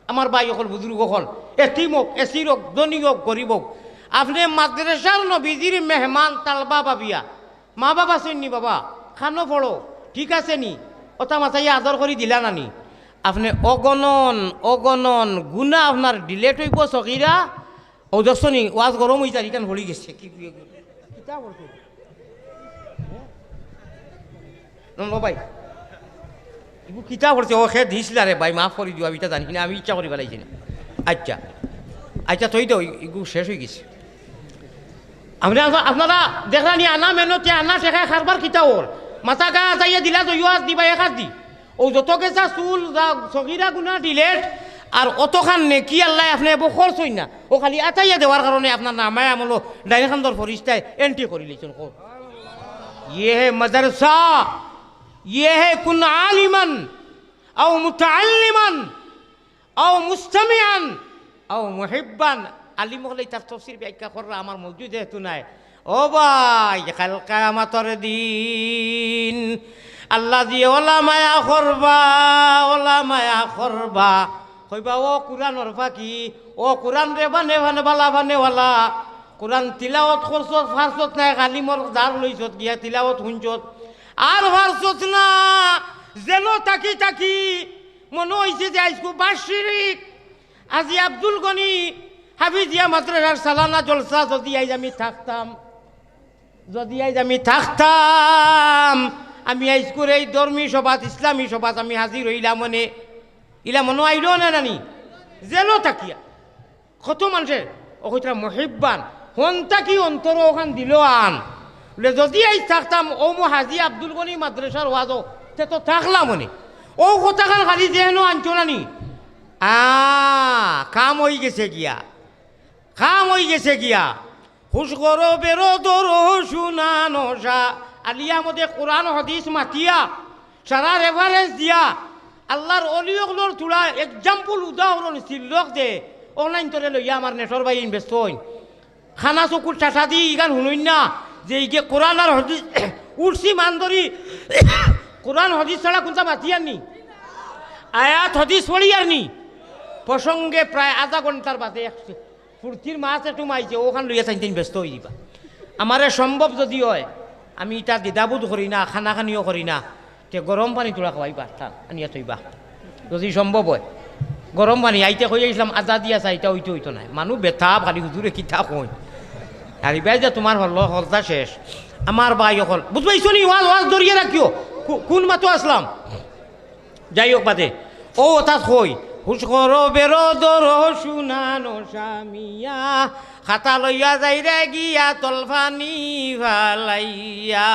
আমার ভাই অকল বুজুর্গ হল এতিম হোক এসির হোক ধনী হোক গরিব হোক আপনি মাদ্রাসার নবীজির মেহমান তালবা বাবিয়া মা বাবা চেননি বাবা খানো পড়ো ঠিক আছে নি ওটা মাথায় আদর করে দিলা নানি আপনি অগণন গুণা আপনার ডিলেট হইব চকিরা ও দেখছনি ওয়াজ গরম হয়ে যায় ইকান ভরি গেছে কি ভাই এগুলো কিতা করছে ও সে দিছিল রে ভাই মাফ করে দিও আমি এটা জানি না আমি ইচ্ছা করি পেলাইছি না আচ্ছা আচ্ছা থই তো এগুলো শেষ হয়ে গেছে আপনারা দেখলানি আনা মেনতে আনা শেখায় খারবার কিতা ওর মাথা গা যাইয়া দিলা তো ইউজ দিবা একাজ দি ও যত গেছা চুল চকিরা গুণা ডিলেট আর অতখান নেকি আল্লাহ আপনি এবো খরচ হই না ও খালি আতাইয়া দেওয়ার কারণে আপনার নামায় আমলো ডাইনখান্দর ফরিস্তায় এন্ট্রি করে লিছেন ये है मदरसा ये है कुन आलिमन औ मुतअल्लिमन औ मुस्तमिअन औ मुहिब्बान আলিম হলে তার তফসির ব্যাখ্যা করা আমার মজুদ যেহেতু নাই ও ভাই কাল কিয়ামতের দিন আল্লাহ দিয়ে ওলা মায়া করবা কইবা ও কুরআনের ফাঁকি ও কুরআন রে বানে বানেওয়ালা কুরআন তিলাওয়াত করছত ফারছত নাই আলিমর দার লইছত গিয়া তিলাওয়াত শুনছত আর ফারছত না যেন তাকি মনে হয়েছে যে আজকু বার্ষিক আজি আব্দুল গনি হাফিজিয়া মাদ্রাসার সালানা জলসা যদি আইজ আমি থাকতাম আমি আজকুর এই ধর্মী সভাত ইসলামী সভাত আমি হাজির হইলাম মনে ইলা মনে আইল না নানি যেন তাকিয়া কত মানুষের ওইটা মহিব্বান হন তাকি অন্তর ওখান দিল আন বলে যদি আইজ থাকতাম ও মো হাজি আব্দুল গনি মাদ্রাসার ওয়াজও তে তো থাকলাম মনে ও কথাখান খালি যেন আনছো নানি কাম হয়ে গেছে গিয়া হুশ করো বেরো দরো শুনানো আলিয়া মধ্যে কোরআন হাদিস মাতিয়া সারা রেফারেন্স দিয়া আল্লাহর অলিয়গুলোর থোড়া এক্সাম্পল উদাহরণ সিল্লক দে অনলাইন তোরে লইয়া আমার নেটর বাই ইনভেস্ট হইন খানা চকুর চাটা দি ইগান শুনুন না যে ইগে কোরআন আর হদিস উঠছি মান ধরি কোরআন হদিস ছাড়া কোনটা মাতিয়ার নি আয়াত হদিস পড়িয়ার নি প্রসঙ্গে প্রায় আধা ঘন্টার বাদে ফুর্তির মাছ একটু মাইছে ওখান লইয়া চাইতেন ব্যস্ত হয়ে দিবা আমারে সম্ভব যদি হয় আমি এটা দ্বিধাবোধ করি না খানা খানিও করি না তে গরম পানি তোলা খাওয়াইবা তা আনিয়া থইবা যদি সম্ভব হয় গরম পানি আইতে কই আসলাম আজা দিয়া চাইটা হইতো নাই মানুষ বেথা খালি হুজুরে কিতা কই হারিবাই যে তোমার হলতা শেষ আমার ভাই অকল বুঝবাইছো নি ওয়াজ ধরিয়ে রাখিও কোন মাতো আসলাম যাই হোক বাদে ও তাত কই হুশ করো বেরো দরো শুনানো স্বামিয়া খাতা লইয়া যাই রে গিয়া তলফানি ভালাইয়া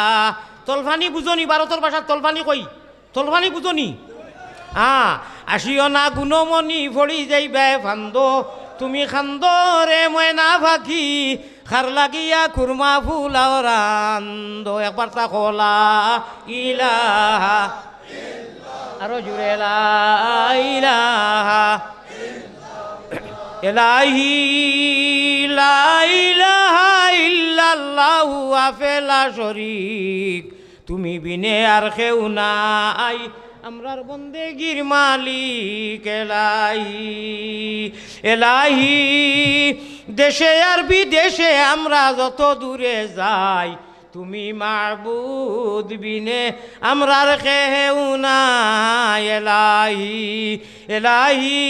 তলফানি বুঝনি ভারতের ভাষার তলফানি কই তলফানি বুঝনি আসিও না গুণমণি ফড়ি যাইবে ফান্দ তুমি খান্দ রে ময়না পাখি খার লাগিয়া খুরমা ফুলাও রান্দ একবার তা খোলা ইলাহা আরো জুড়ে লা ইলাহা ইলাহি লা ইলাহা ইল্লাল্লাহু আফেলা শরীক তুমি বিনে আর কেউ নাই আমরার বন্দেগীর মালিক এলাহি এলাহি দেশে আর বিদেশে আমরা যত দূরে যাই তুমি মাবুদ বিনে আমরার কেউ নাই এলাহি এলাহি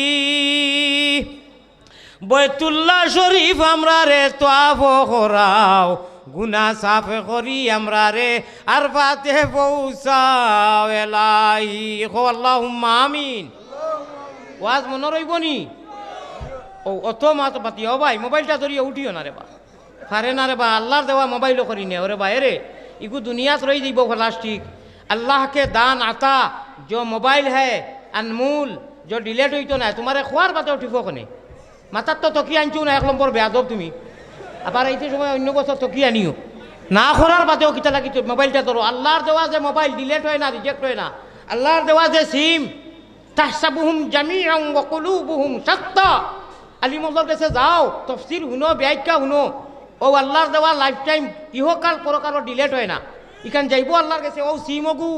বৈতুল্লাহ শরীফ আমরা রে তোয়াফ করাও গুনা সাফে করি আমরা রে আর পাতে পৌঁছাও এলাহি কো আল্লাহুম্মা আমিন ওয়াজ মনে রইব নি ও অত মাত পাতি ও ভাই মোবাইলটা ধরিয়ে উঠিও না রে বা পারে না রে বা আল্লাহর দেওয়া মোবাইলও করি নে ওরে ভাই রে ইগু দুনিয়াত রই দিব প্লাস্টিক अल्लाह के दान आता जो मोबाइल है अनमोल जो डिलेट हुई तो ना तुम्हारे खुआर बातें उठिफो कने माता तो तकी आनचू ना एक नम्बर बेयादब তুমি আবার এইতে সময় অন্য বছর তকি আনিও না করার বাদেও কিতা লাগি তো মোবাইলটা ধরো আল্লাহর দেওয়া যে মোবাইল ডিলেট হয় না রিজেক্ট হয় না আল্লাহর দেওয়া যে সিম তাহসাবুহুম জামিআন ওয়া কুলুবুহুম শাত্তা আলিমুল্লাহর কাছে যাও তাফসীর শুনো ব্যাখ্যা শুনো ও আল্লাহর দেওয়া লাইফ টাইম ইহকাল পরকালও ডিলেট হয় না ইখান যাইব আল্লাহর কাছে ও সিমগু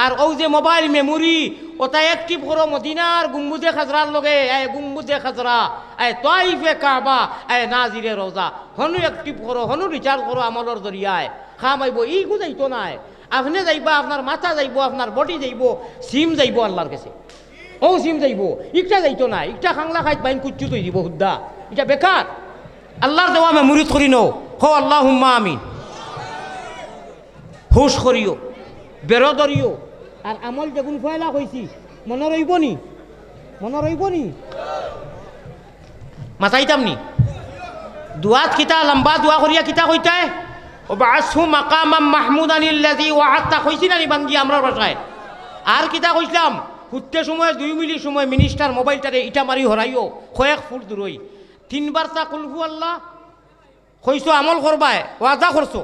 আর ও যে মোবাইল মেমোরি ওটা অ্যাক্টিভ করো মদিনার গুম্বুজে খাজরার লগে আয় গুম্বুজে খাজরা আয় তাইফে কাবা আয় নাজিরে রোজা হনু অ্যাক্টিভ করো হনু রিচার্জ করো আমলের জরিয়ায় খামাইব ই গুজাইতো নাই আপনি যাইবা আপনার মাথা যাইব আপনার বডি যাইব সিম যাইব আল্লাহর কাছে ও সিম যাইব ইকটা যাইতো না ইকটা খাংলা খাইত বাইন কুচ্ছু তৈ দিব হুদ্দা এটা বেকার আল্লাহর দেওয়া মেমোরি করি নো হো আল্লাহুম্মা আমিন হুশ করিও বেরোদরিও আর আমল যেগুন ফয়লা কইছি মনে রইব নি মাথাইতাম নি দুয়াত কিতা লম্বা দুয়া করিয়া কিতা কইতায় ও বাসহু মাকামাম মাহমুদানিল্লাযী ওয়াআদতা কইছি না নি বাঙ্গি আমরা ভাষায় আর কিতা কইছিলাম হুত্তে সময় 2 মিনিট সময় মিনিস্টার মোবাইলটারে ইটা মারি হরাইও কয়েক ফুট দূরই 3 বার তা কুল হু আল্লাহ কইছো আমল করবায় ওয়াদা করছো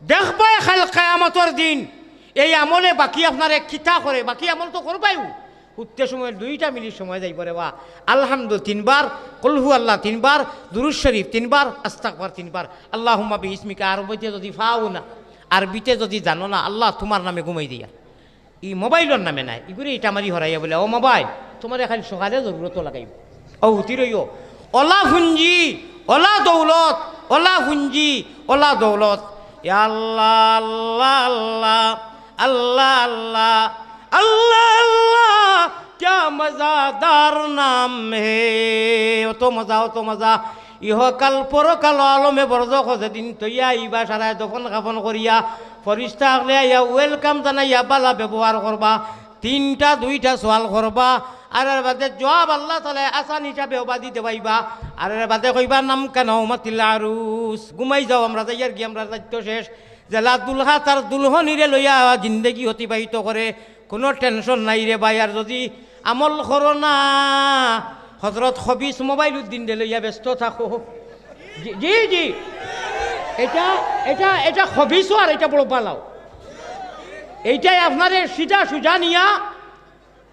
দেখবাই খাল কিয়ামতের দিন এই আমলে বাকি আপনারে কিতা করে বাকি আমল তো করবাই উঠতে সময় 2টা মিনিট সময় যাইব রে বা আলহামদুলিল্লাহ 3 বার কুল হু আল্লাহ 3 বার দুরূদ শরীফ 3 বার আস্তাগফার 3 বার আল্লাহুম্মা বিইসমিকা আরবিতে যদি ফাও না আরবিতে যদি জানো না আল্লাহ তোমার নামে ঘুমাই দিয়া ই মোবাইলের নামে নাই ইগুরে এটা মারি হরাইয়া বলে ও মোবাইল তোমার এখন সকালে জরুরত লাগাইব ও হুতি রইও ওলা ফুঞ্জি ওলা দৌলত ওলা ফুঞ্জি ওলা দৌলত ইয়া আল্লাহ আল্লাহ আল্লাহ আল্লাহ আল্লাহ আল্লাহ क्या मजादार नाम है অত মজা ইহকাল পরকাল আলমে বরজ খোঁজে দিন তৈয়া ইবা সারায় দফন কাফন করিয়া ফরিস্তা আগলে আইয়া ওয়েলকাম জানাইয়া বালা ব্যবহার করবা 3টা 2টা সওয়াল করবা আর এর বাদে জবাব আল্লাহ তাআলা আসান হিসাবে ওবা দিতে পাইবা আর এর বাদে কইবা নাম কেন মাতিল আরুস ঘুমাই যাও আমরা যাইয়ার কি আমরা দায়িত্ব শেষ জেলা দুলহা তার দুলহনিরে লইয়া জিন্দেগি অতিবাহিত করে কোনো টেনশন নাই রে ভাই আর যদি আমল করো না হজরত খবিস মোবাইল উদ্দিন দে লইয়া ব্যস্ত থাকো জি জি এটা এটা এটা খবিসও আর এটা বড় পালাও এইটাই আপনারে सीधा सुजा निया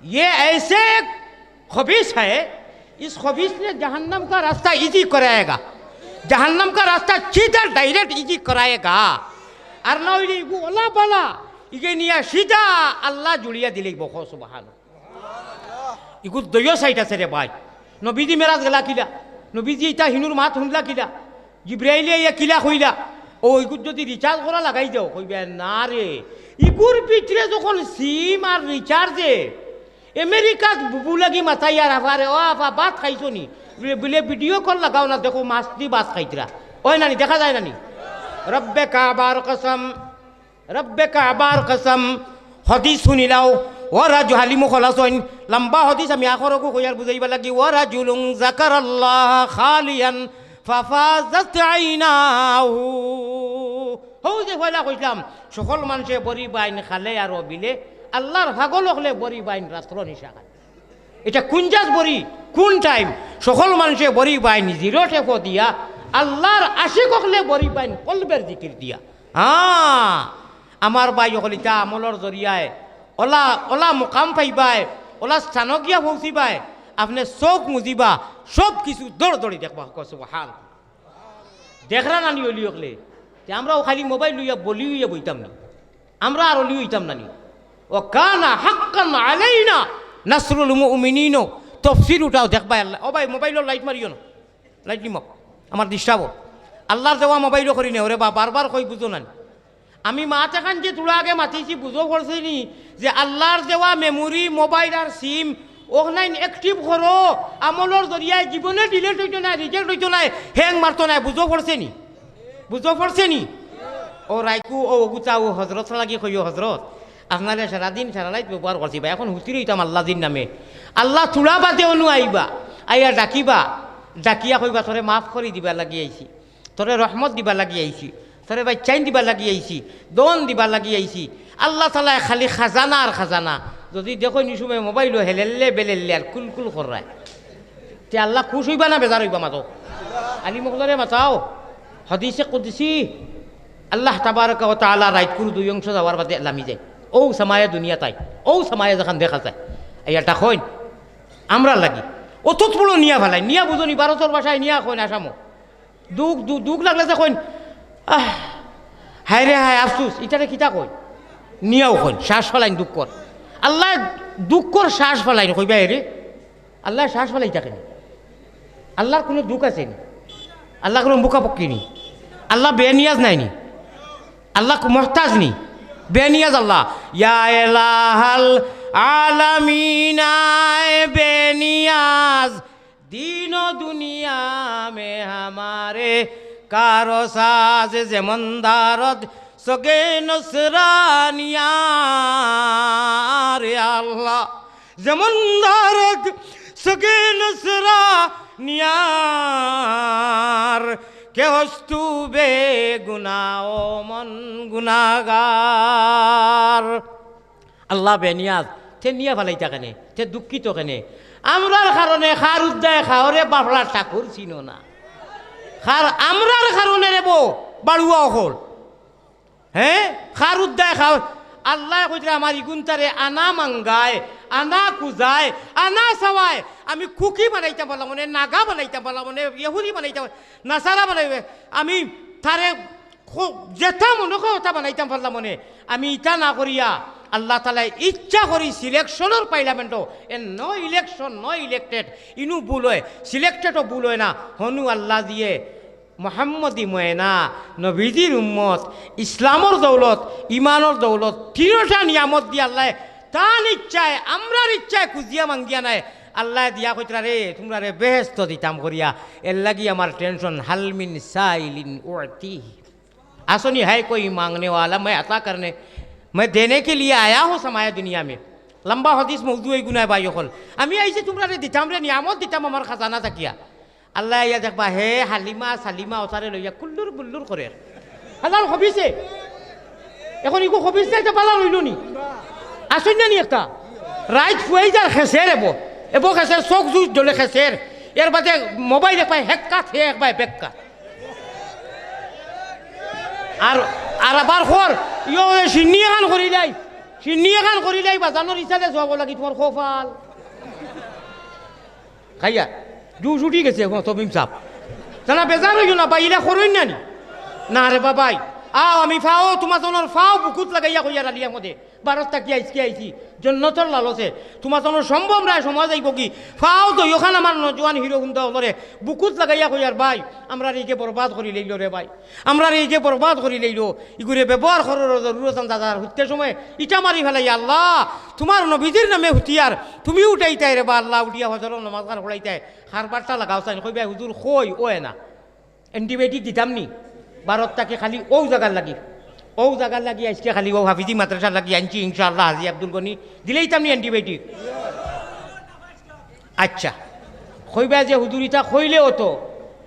ये ऐसे खबीस है इस खबीस ने जहन्नम का रास्ता इजी कराएगा जहन्नम का रास्ता सीधा डायरेक्ट इजी कराएगा और ना ओला बाला इगे निया सीधा अल्लाह जुड़िया दिले बखो सुबहान इगु दयो साइड আছে রে ভাই নবীজি মেরাজ গলা কিলা নবীজি ইটা হিনুর মাত হুনলা কিলা জিব্রাইলে ইয়া কিলা কইলা ও ইগু যদি রিচার্জ করা লাগাই দাও কইবে না রে ইগুর পিছরে যখন সিম আর রিচার্জে আমেরিকা বুবু লাগি মাথায় আর আফারে ও আফা ভাত খাইছো নি বলে ভিডিও কল লাগাও না দেখো মাছ দি ভাত খাইতরা ওই নানি দেখা যায় নানি রব্বে কাবার কসম হদিস শুনিলাও ওরাজু হালিমু খলাসইন লম্বা হদিস আমি আখরকু কইয়ার বুঝাইবা লাগি ওরাজুলুন যাকারাল্লাহ খালিয়ান ফাফাজাত আইনাহু হৌ যে কইলা কইলাম সকল মানুষে বড়ি বাইন খালে আর বিলে আল্লাহর ভাগল হলে বড়ি বাইন রাত্র নিশা খায় এটা কোন জাত বড়ি কোন টাইম সকল মানুষে বড়ি বাইন 0 টেপো দিয়া আল্লাহর আশিক হলে বরি পাইন কলবের জিকির দিয়া। হ্যাঁ আমার ভাই হলিতা আমলর জরিয়ায় ওলা ওলা মোকাম পাইবাই, ওলা স্থানক গিয়া পৌঁছিবাই, আপনি চোখ মুজিবা, সব কিছু দৌড় দৌড়ি দেখবা সুবহান। দেখরা নানি অলি হলে আমরাও খালি মোবাইল লইয়া বলি হইয়া বইতাম না, আমরা আর অলি হইতাম নানি। ও কানা হাক্কান আলাইনা নাসরুল মুমিনিন, তফসির উঠাও দেখবাই আল্লাহ। ও ভাই মোবাইলের লাইট মারিও না, লাইট নিমক আমার ডিস্টার্ব। আল্লাহর দেওয়া মোবাইলও করি না ওরে বা বারবার কই বুঝো না। আমি মাছ এখন যে তোরা আগে মাতিছি বুঝো করছি নি যে আল্লাহর দেওয়া মেমোরি মোবাইল আর সিম অনলাইন অ্যাক্টিভ করো, আমলের জরিয়ায় জীবনে ডিলেট হইতো না, রিজেক্ট হইতো না, হ্যাং মারতো না। বুঝো পড়ছে নি, বুঝো পড়ছে নি। ও রাইকু ও গুচা ও হজরত লাগি কইও হজরত আপনারা সারাদিন সারা রাত ব্যবহার করছি বা এখন হুতির হইতাম আল্লাহ দিন নামে। আল্লাহ চূড়া বাদে অনু আইবা, আইয়া ডাকিবা, ডাকিয়া কইবা তোরে মাফ করে দিবা লাগি আইছি, তোরে রহমত দিবা লাগি আইছি, তোরে ভাই চাইন দিবা লাগি আইছি, দন দিবা লাগি আইছি। আল্লাহ তালা খালি খাজানা আর খাজানা। যদি দেখো নিশুমে মোবাইল হেলেলে বেলেলে আর কুলকুল করায় তে আল্লাহ খুশ হইবা না বেজার হইবা মাতো? আলী মুখলরে মাতাও হদিসে কুদসি আল্লাহ তাবারক ওয়া তাআলা রাইত কুর দুই অংশ যাওয়ার বাদে লামি যায় ও সামায়া দুনিয়া তাই ও সামায়া যখন দেখা যায় এইটা কইন আমরা লাগি অতত বড় নিয়া ভালাই নিয়া বুঝনি ভারতের ভাষায় নিয়া কইন আসামো দুঃখ দুঃখ লাগলে যে কইন হায় রে হায় আফসুস ইটারে কিতা কই নিয়াও কইন শ্বাস ফলাইন দুঃখ কর আল্লাহ দুঃখর শ্বাস ফলাইন কইবা রে আল্লাহ শ্বাস ফলাই থাকেন আল্লাহর কোনো দুঃখ আছে নি আল্লাহ কোনো মুখাপক্ষি নি আল্লাহ বেনিয়াজ নাই নি আল্লাহ মোহতাজ নি बेनियाज अल्लाह या इलाहल आलमीना बेनियाज दीनो दुनिया में हमारे कारो साज जमंदारद सगे नुसरानिया रे अल्लाह जमंदारद सगे नुसरानिया কে হস্তু বে গুনাও মন গুনাগার আল্লাহ বেনিয়াজ তে নিয়া ভালাইতা কেনে তে দুঃখিত কেনে আমরার কারণে খার উদ্দায় খাওরে বাফলার ঠাকুর চিনো না খার আমরার কারণে রে বো বাড়ুয়া হল হ্যাঁ খার উদ্দায় খাও আল্লাহ কইরা আমার ইগুনতারে আনা মাঙ্গায় আনা কুজায় আনা সওয়ায় আমি কুকি বানাইতে পারলাম মনে নাগা বানাইতে পারলাম মনে ইহুদি বানাইতে নাসারা বানাইবে আমি তারে যেটা মনে কথা বানাইতে পারলাম মনে আমি ইটা না করিয়া আল্লাহ তালা ইচ্ছা করি সিলেকশনের পার্লামেন্টও এ নো ইলেকশন নো ইলেক্টেড ইনু ভুল হয় সিলেক্টেডও ভুল হয় না হনু আল্লাহ দিয়ে মোহাম্মদী ময়না নবীজির উম্মত ইসলামর দৌলত ইমানর দৌলত তিনটা নিয়ামত দিয়ে আল্লাহ তার ইচ্ছায় আমরার ইচ্ছায় খুঁজিয়া মাঙ্গিয়া নাই আল্লাহ দিয়া কইতরা রে তোমরা রে বেহেস্ত দিতাম করিয়া এর লাগি আমার টেনশন হালমিন সাইলিন উতি আসনি है कोई मांगने वाला मैं अता करने मैं देने के लिए आया हूँ समाया दुनिया में लंबा हदीस मौजू गुना भाई हल আমি আইছি তোমরা রে দিতাম রে নিয়ামত দিতাম আমার খাজানা থাকিয়া আল্লাহ ইয়া দেখবা হে হালিমা সালিমা ওতারে লইয়া কুল্লুর বুল্লুর করে হালাল হবিছে এখন ইগো হবিছে এটা পালা লইল নি আসুন না নি একটা রাইট ফুয়াইজার খেসের এবো খেসের চোখ জুই জ্বলে খেসের এর বাদে মোবাইল একবার হেক্কা থে একবার বেক্কা আর আর আবার খর ইয়ো সিন্নি খান করিলাই বাজানোর ইচ্ছাতে যাব লাগি তোমার খোফাল খাইয়া জুস উঠি গেছে তবিম সাপ জানা বেজার হইল না বাইলে করইন না নি না রে বাবাই আও আমি ফাও তোমার জনের ফাও বুকুত লাগাইয়া কইয়া রালিয়া মধ্যে ভারতটা কি আইছি জন্নতর লালসে তোমার জনের সম্ভব রায় সমাজ আইব কি ফাও তো ওখান আমার নজওয়ান হিরো হুন্দা হলরে বুকুত লাগাইয়া কইয়ার ভাই আমরা এইকে বরবাদ করি লইল রে ভাই আমরা এইকে বরবাদ করি লইল ইগুরে ব্যবহার করার জরুরত দাদার হত্যা সময় ইটা মারি ফেলাই আল্লাহ তোমার নবীজির নামে হুতিয়ার তুমি উঠাইতাই রে বা আল্লাহ উঠিয়া হজর নমাজ কার পড়াইতাই হারবারটা লাগাও চাই কইবা হুজুর কই ওয়ে না অ্যান্টিবায়োটিক দিতাম নি ভারতটাকে খালি ও জায়গার লাগি আজকে খালি ও হাফিজি মাদ্রাসার লাগি আনছি ইনশাআল্লাহ হাজি আব্দুল গনি দিলেই তামনি অ্যান্টিবায়োটিক আচ্ছা কইবা যে হুজুরিটা কইলেও তো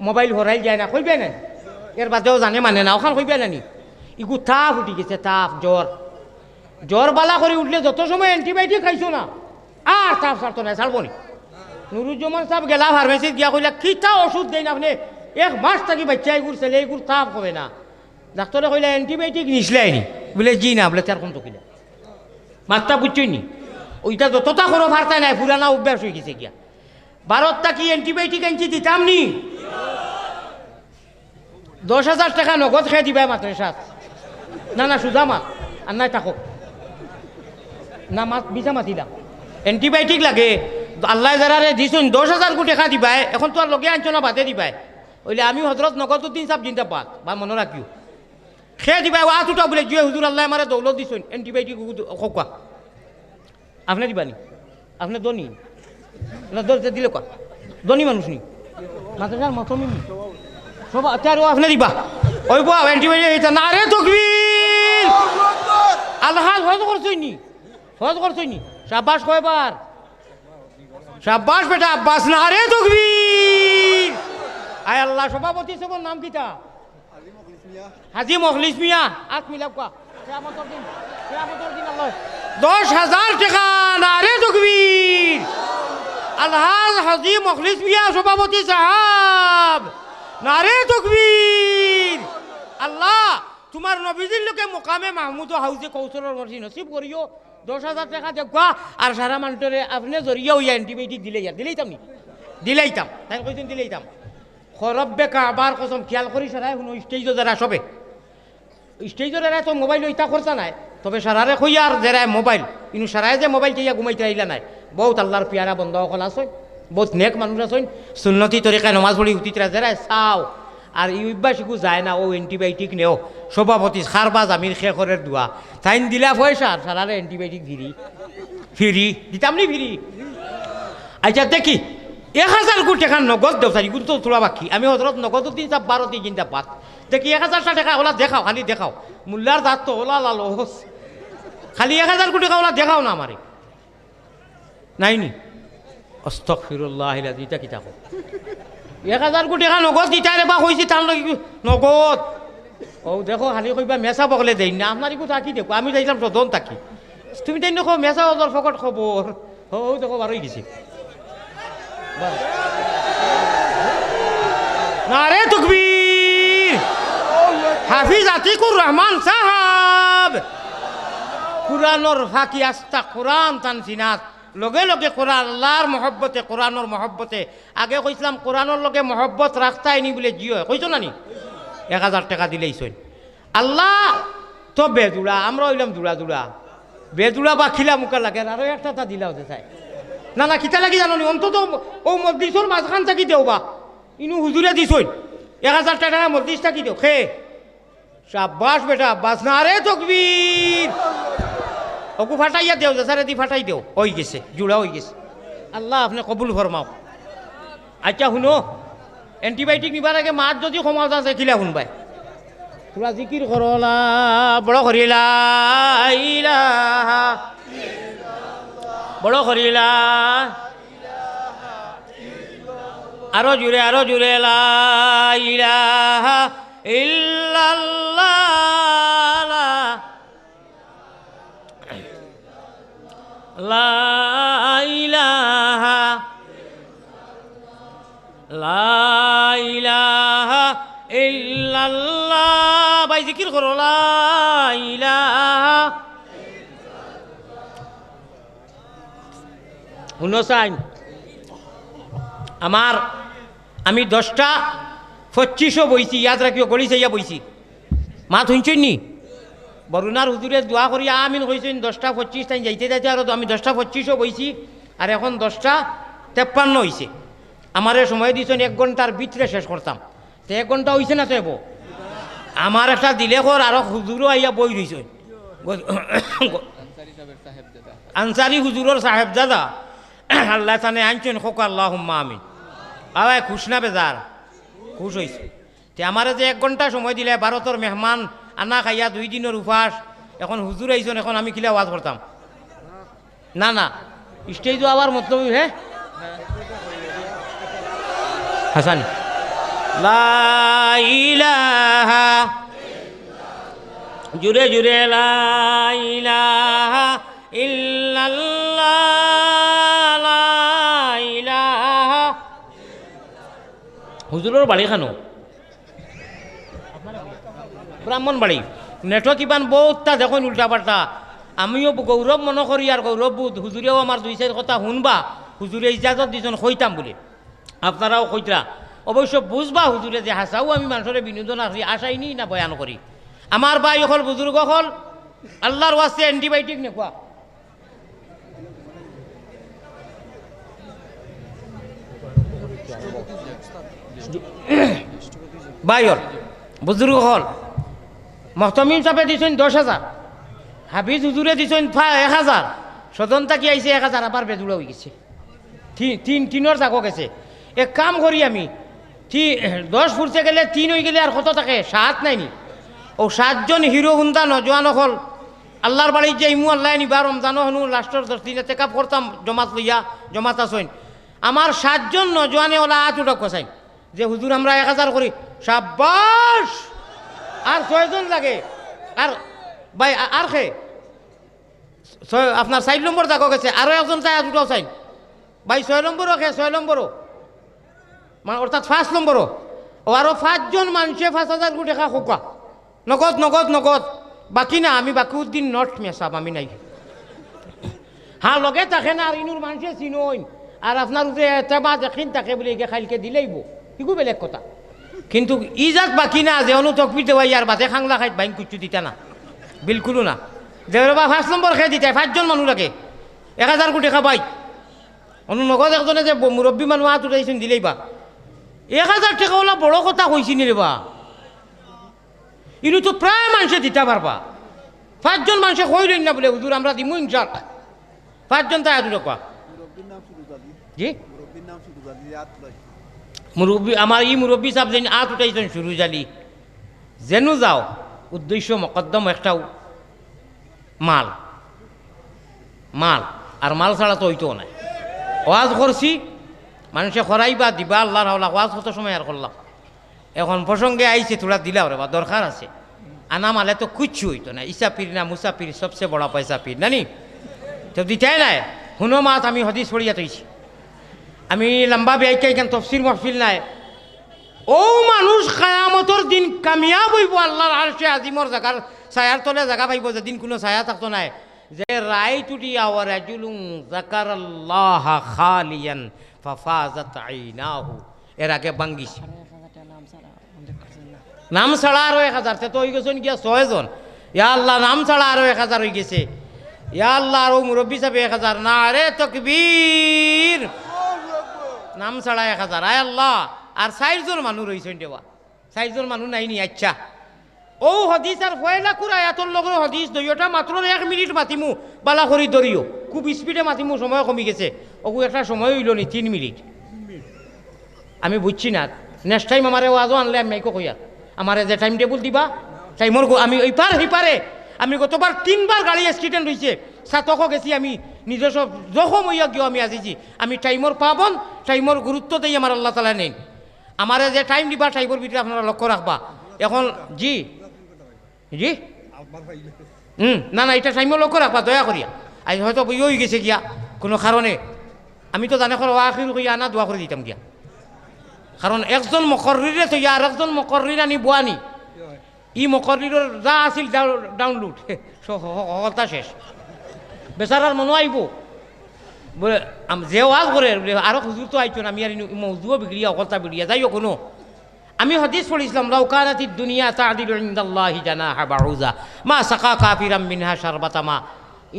মোবাইল হরাই যায় না কইবে না এর বাদেও জানে মানে না ওখান কইবে না নি ইগু তাপ উঠি গেছে তাপ জ্বর বালা করে উঠলে যত সময় অ্যান্টিবায়োটিক খাইছো না আর তাপ সারতো না ছাড়বো নি নুরুজ্জামান সাহেব গেলা ফার্মেসিত গিয়া কইলা কিতা ওষুধ দেয় না আপনি এক মাস থাকি বাচ্চা এগুলো ছেলে এগুলো তাপ হবে না। ডাক্তারে কইলে অ্যান্টিবায়োটিক নিসলাইনি, বলে জি না, বলে তার কোন তো কিনা মাত্রা বুঝছই নি। ওইটা যতটা কোনো ভার্তা নাই, পুরানা অভ্যাস হয়ে গেছে গিয়া। ভারতটা কি অ্যান্টিবায়োটিক আনছি দিতাম নি? 10,000 টাকা নগদ খেয়ে দিবা মাত্র সাত। না না সুজা মাত আর নাই থাকো না, মাছ বিছা মাতি দাম। অ্যান্টিবায়োটিক লাগে আল্লাহ যারা দিছুন 10,000 কোটি টাকা দিবাই, এখন তো আর লগে আনছো না বাদে দিবাই। ওইলে আমি হজরত নগদুদ্দিন সাহেব জিন্দা পাক বা মনে রাখিও খেয়ে দিবাই। ও আতুটা বলে জুয়ে হুজুর আল্লাহ আমার দৌলত দিছুন অ্যান্টিবায়োটিক খোকা আপনি দিবানি, আপনি দনি না দলতে দিলে কা দনি মানুষ নি মাত্র মতমি সব আচ্ছা আপনি দিবা ওই বউ অ্যান্টিবায়োটিক না রে তকবীর আল্লাহ হজ করছই নি, হজ করছই নি। শাবাশ কয়বার? শাবাশ বেটা আব্বাস। না রে তকবীর। আয় আল্লাহ সভাপতি সবর নাম কিতা? হাজি মখলিস মিয়া। আট মিলাপ কা কিয়ামতের দিন, কিয়ামতের দিন আল্লাহ 10,000 টাকা। না রে তকবীর। আলহাজ হাজি মখলিস মিয়া সভাপতি সাহাব। না রে তকবীর। আল্লাহ তোমার নবীজির লোকে মোকামে মাহমুদ হাউজে কৌশলের মর্জি নসিব করিও। 10,000 টাকা দেখবা আর সারা মানুষরে আপনি জরিয়া ওই অ্যান্টিবায়োটিক দিলেইতাম নি, দিলেইতাম তাই কইছেন দিলেইতাম। খরব্বে কাবার কসম খেয়াল করি সারাই শুনো স্টেজও যারা সবে স্টেজও যারা তো মোবাইল ইতা খরচা নাই, তবে সারারে কই আর যারা মোবাইল কিন্তু সারাই যে মোবাইল চাইয়া ঘুমাইতে আইলা নাই। বহুত আল্লাহর পিয়ারা বন্ধ সকল আছে, বহুত নেক মানুষ আছেন সুন্নতি তরিকায় নমাজ পড়ি উঠিতরা যারা চাও আর এই অভ্যাসিকু যায় না। ও অ্যান্টিবায়োটিক নেও সভাপতি খারবাজ আমির শেখরের দোয়া তাইন দিলা পয়সা সারারে অ্যান্টিবায়োটিক ফিরি দিতাম নি ফিরি। আচ্ছা দেখি 1,000 কোটি টাকা নগদ দেও চাই গুরুত্ব তোলা বাকি। আমি হজরত নগদুদ্দিন সাহেব 12 চিন্তা পাত দেখি 1,000 টাকা ওলা দেখাও, খালি দেখাও মোল্লার দাঁত তো ওলা লালো খালি 1,000 কোটি টাকা ওলা দেখাও না আমারে নাইনি। আস্তাগফিরুল্লাহ এটা কি থাকো 1,000 কোটি টাকা নগদ দিতারে বা কইছি তার নগদ। ও দেখো খালি কইবা মেসা বকলে দেই না আপনার একটু থাকি দেখো। আমি যাইলাম সদন থাকি, তুমি তাই দেখো মেসা ওদের ফকট খবর। ও দেখো বারোই গেছি। না রে তকবীর। হাফিজ আতিকুর রহমান সাহাব কুরআনের ফাঁকি আস্তা কোরআন তানসিনাত লগে লগে কোরআন আল্লাহর মহব্বতে কোরআনের মহব্বতে আগে কইছিলাম কোরআনের লগে মহব্বত রাখতাই নি বলে জিও কইছো না নি 1,000 টাকা দিলেইছই। আল্লাহ তো বেজুড়া আমরা হইলাম জুড়া জুড়া বেজুড়া বা খিলা মুখা লাগে আরো একটা তা দিলা হতে চাই না না কিতা লাগি জানো নি অন্তত ও মসজিদর মাঝখান থাকি দেও বা ইনু হুজুরে দিছই 1,000 টাকা মসজিদ থাকি দেও খে শাবাশ বেটা বাস। না রে তকবীর। ওকু ফাটাইয়া দেও সারে দি ফাটাই দেও হয়ে গেছে জুড়া হয়ে গেছে। আল্লাহ আপনি কবুল ফরমাও। আচ্ছা শুনো অ্যান্টিবায়োটিক নিবার আগে মাছ যদি সমাজ আছে খিলা শুনবাই তোরা জিকির করলা বড় করিলা বড় করিলা আরো জুড়ে লা ইলাহা ইল্লাল্লাহ লা ইলাহা ইল্লাল্লাহ। ভাই জিকির করো লা ইলাহা। শুনো চাই আমার আমি 10টা 25 বইছি ইয়াদ রাখিও গড়ি চাইয়া বইছি মাত শুনছেন নি বরুণার হুজুরে দোয়া করি আমিন কইছেন 10টা 25 টাইম যাইতে যাইতে আর আমি 10টা 25 বইছি আর এখন 10টা 53 হয়েছে। আমার সময় দিয়েছেন 1 ঘন্টার ভিতরে শেষ করতাম তো 1 ঘন্টা হয়েছে না তো এবো আমার একটা দিলে কর আরো হুজুরও আইয়া বই রয়েছে আনসারি হুজুরের সাহেবজাদা আল্লাহ তানে আনছেন খোক আল্লাহুম্মা আমিন। আওয়ায় খুশ না বেজার খুশ হয়েছে তে আমার যে 1 ঘন্টা সময় দিলে ভারতের মেহমান আনা খাইয়া 2 দিনের উপাস এখন হুজুর আইছেন এখন আমি কিলা ওয়াজ করতাম না না স্টেজও আবার মতলব হ্যাঁ হাসানি লা ইলাহা জুড়ে জুড়ে লা ইলাহা ইল্লাল্লাহ লা ইলাহা হুজুরের বাড়ি খানো ব্রাহ্মণ বাড়ি নেটওয়ার্ক ইবান বহুতটা দেখুন উল্টা পাল্টা আমিও গৌরব মনে করি আর গৌরব বোধ হুজুরেও আমার দুই চার কথা শুনবা হুজুরে ইজাজত দিছেন কইতাম বলে আপনারাও কইতরা অবশ্য বুঝবা হুজুরে যে হাসাও আমি মানুষের বিনোদন আসি আসাইনি না বয়ান করি আমার ভাই হল বুজুর্গ হল আল্লাহর ওয়াস্তে অ্যান্টিবায়োটিক নেখোয়া ভাইর বুজুর্গ হল মহতমিন সাহেবে দিছেন 10,000 হাফিজ হুজুরে দিছেন 1,000 সদন তাকি আইছে 1,000 আবার বেজুড়া হয়ে গেছে তিনের জাগো গেছে এক কাম করি আমি 10 ফুটতে গেলে 3 হয়ে গেলে আর কত থাকে 7 নাইনি ও 7 জন হিরো হুন্দা নজওয়ান হল আল্লাহর বাড়ির যে ইমু আল্লাহ নিবা রমজানো হনু লাস্টর 10 দিনে চেকআপ করতাম জমাত লইয়া জমাত আসইন আমার 7 জন নজওয়ানে ওলা হাত উঠক কসাই যে হুজুর আমরা 1,000 করি শাবাশ আর 6 জন লাগে আর ভাই আর খে আপনার 4 নম্বর জাগো গেছে আরো একজন চাই হাত উঠাও চাই ভাই 6 নম্বরও খে 6 নম্বরও মানে অর্থাৎ 5 নম্বরও ও আরো 5 জন মানুষে 5,000 কোটি টাকা খোকা নগদ নগদ নগদ বাকি না আমি বাকি উদ্দিন নট মেসাব আমি নাই হ্যাঁ লগে থাকে না আর ইনুর মানুষে চিনইন আর আপনার উপরে এতবা দেখিন থাকে বলে এগে খাইলকে দিলেইব ইগু বেলেগ কথা কিন্তু ইজাত বাকি না যে অনু তকবির দেওয়াই আর বাতে খাংলা খাইত বাইন কুচু দিতা না বিলকুলও না দেওয়া 5 নম্বর খেয়ে দিতে 5 জন মানুষ লাগে 1,000 কোটি টাকা পাই অনু নগদ একজনে যে মুরব্বী মানুষ হাত উঠাইছেন দিলেই বা 1,000 টাকা ওলা বড় কথা কইছি নি রে বা ইনু তো প্রায় মানুষে দিতে পারবা 5 জন মানুষে কইলেন না বলে হুজুর আমরা দিমু ইনশাআল্লাহ 5 জন তাই হাত উঠা জি মুরব্বী আমার মুরব্বী সাহেব যেন হাত উঠাইছেন সুরুজালি যেন যাও উদ্দেশ্য মকদ্দম একটাও মাল মাল আর মাল ছাড়া তো হইতো না ওয়াজ করছি মানুষে খরাইবা দিবা আল্লাহর হাওলা ওয়াজ কত সময় আর করলাম এখন প্রসঙ্গে আইছে তোরা দিলা রে বা দরকার আছে আনা মালে তো কুচ্ছু হইতো না ইসাপির না মুসাফির সবচেয়ে বড় পয়সা পীর নানি তো দিতাই নাই শুনো মাত আমি হদিস পড়িয়া তৈছি আমি লম্বা ব্যাখ্যা এখান তফসির মহফিল নাই ও মানুষ কায়ামতর দিন কামিয়াব হইব আল্লাহর আরশে আজিমর জায়গার ছায়ার তলে জায়গা পাইব যেদিন কোনো ছায়া থাকতো নাই যে রায় টুটিয়া ওয়া রাজুলুন যাকারাল্লাহ খালিয়ান ফাফাজাত আইনাহু এর আগে বাঙ্গিস নাম ছাড়া আরো 1,000 সে তো হয়ে গেছেন গিয়া 6 জন ইয়া আল্লাহ নাম ছাড়া আরো 1,000 হয়ে গেছে ইয়া আল্লাহ আরো মুরব্বী সাহেব 1,000 না রে তাকবীর নাম ছাড়া 1,000 আয় আল্লাহ আর 4 জন মানুষ রইছেন দেওয়া 4 জন মানুষ নাইনি আচ্ছা ও হদিস আর ফয়লা কুরা আয়াতুল লগর হদিস দুইটা মাত্র 1 মিনিট মাতিমু বালা করি দরিও খুব স্পিডে মাতিমু সময় কমে গেছে ওগু একটা সময় হইল নি 3 মিনিট আমি বুঝছি না নেক্সট টাইম আমারে ওয়াজও আনলে আমি মাইকো কইয়া আমারে যে টাইম টেবুল দিবা টাইমর আমি ওই পার হই পারে আমি গতবার 3বার গাড়ি অ্যাক্সিডেন্ট হয়েছে সাতকও গেছি আমি নিজস্ব জখম হইয়া গিয়েও আমি আসিছি আমি টাইমর পাবন টাইমর গুরুত্ব দেই আমার আল্লাহ তালা নেই আমারে যে টাইম দিবা টাইমর ভিতরে আপনারা লক্ষ্য রাখবা এখন জি জি না না এটা টাইমও লক্ষ্য রাখবা দয়া করিয়া আজ হয়তো বই হয়ে গেছে গিয়া কোনো কারণে আমি তো জানে করো আখির কইয়া আনা দোয়া করে দিতাম গিয়া কারণ একজন মকর্রিরে তো আর একজন মকর্রির আনি বোয়ানি ই মকর্রির যা আছিল ডাউনলোড হতা শেষ বেচারার মনে আইব বলে যে ওয়াজ করে বলে আরো হুজুর তো আইতো না আমি আর মৌজুও বিগড়িয়া অকলতা বিগড়িয়া যাইও কোনো আমি হাদিস পড়িছিলাম লাউ কানাতিদ দুনিয়া তা'দিলু ইনদাল্লাহি জানাহা বাউযা মা সাকা কাফিরাম মিনহা শারবাতা মা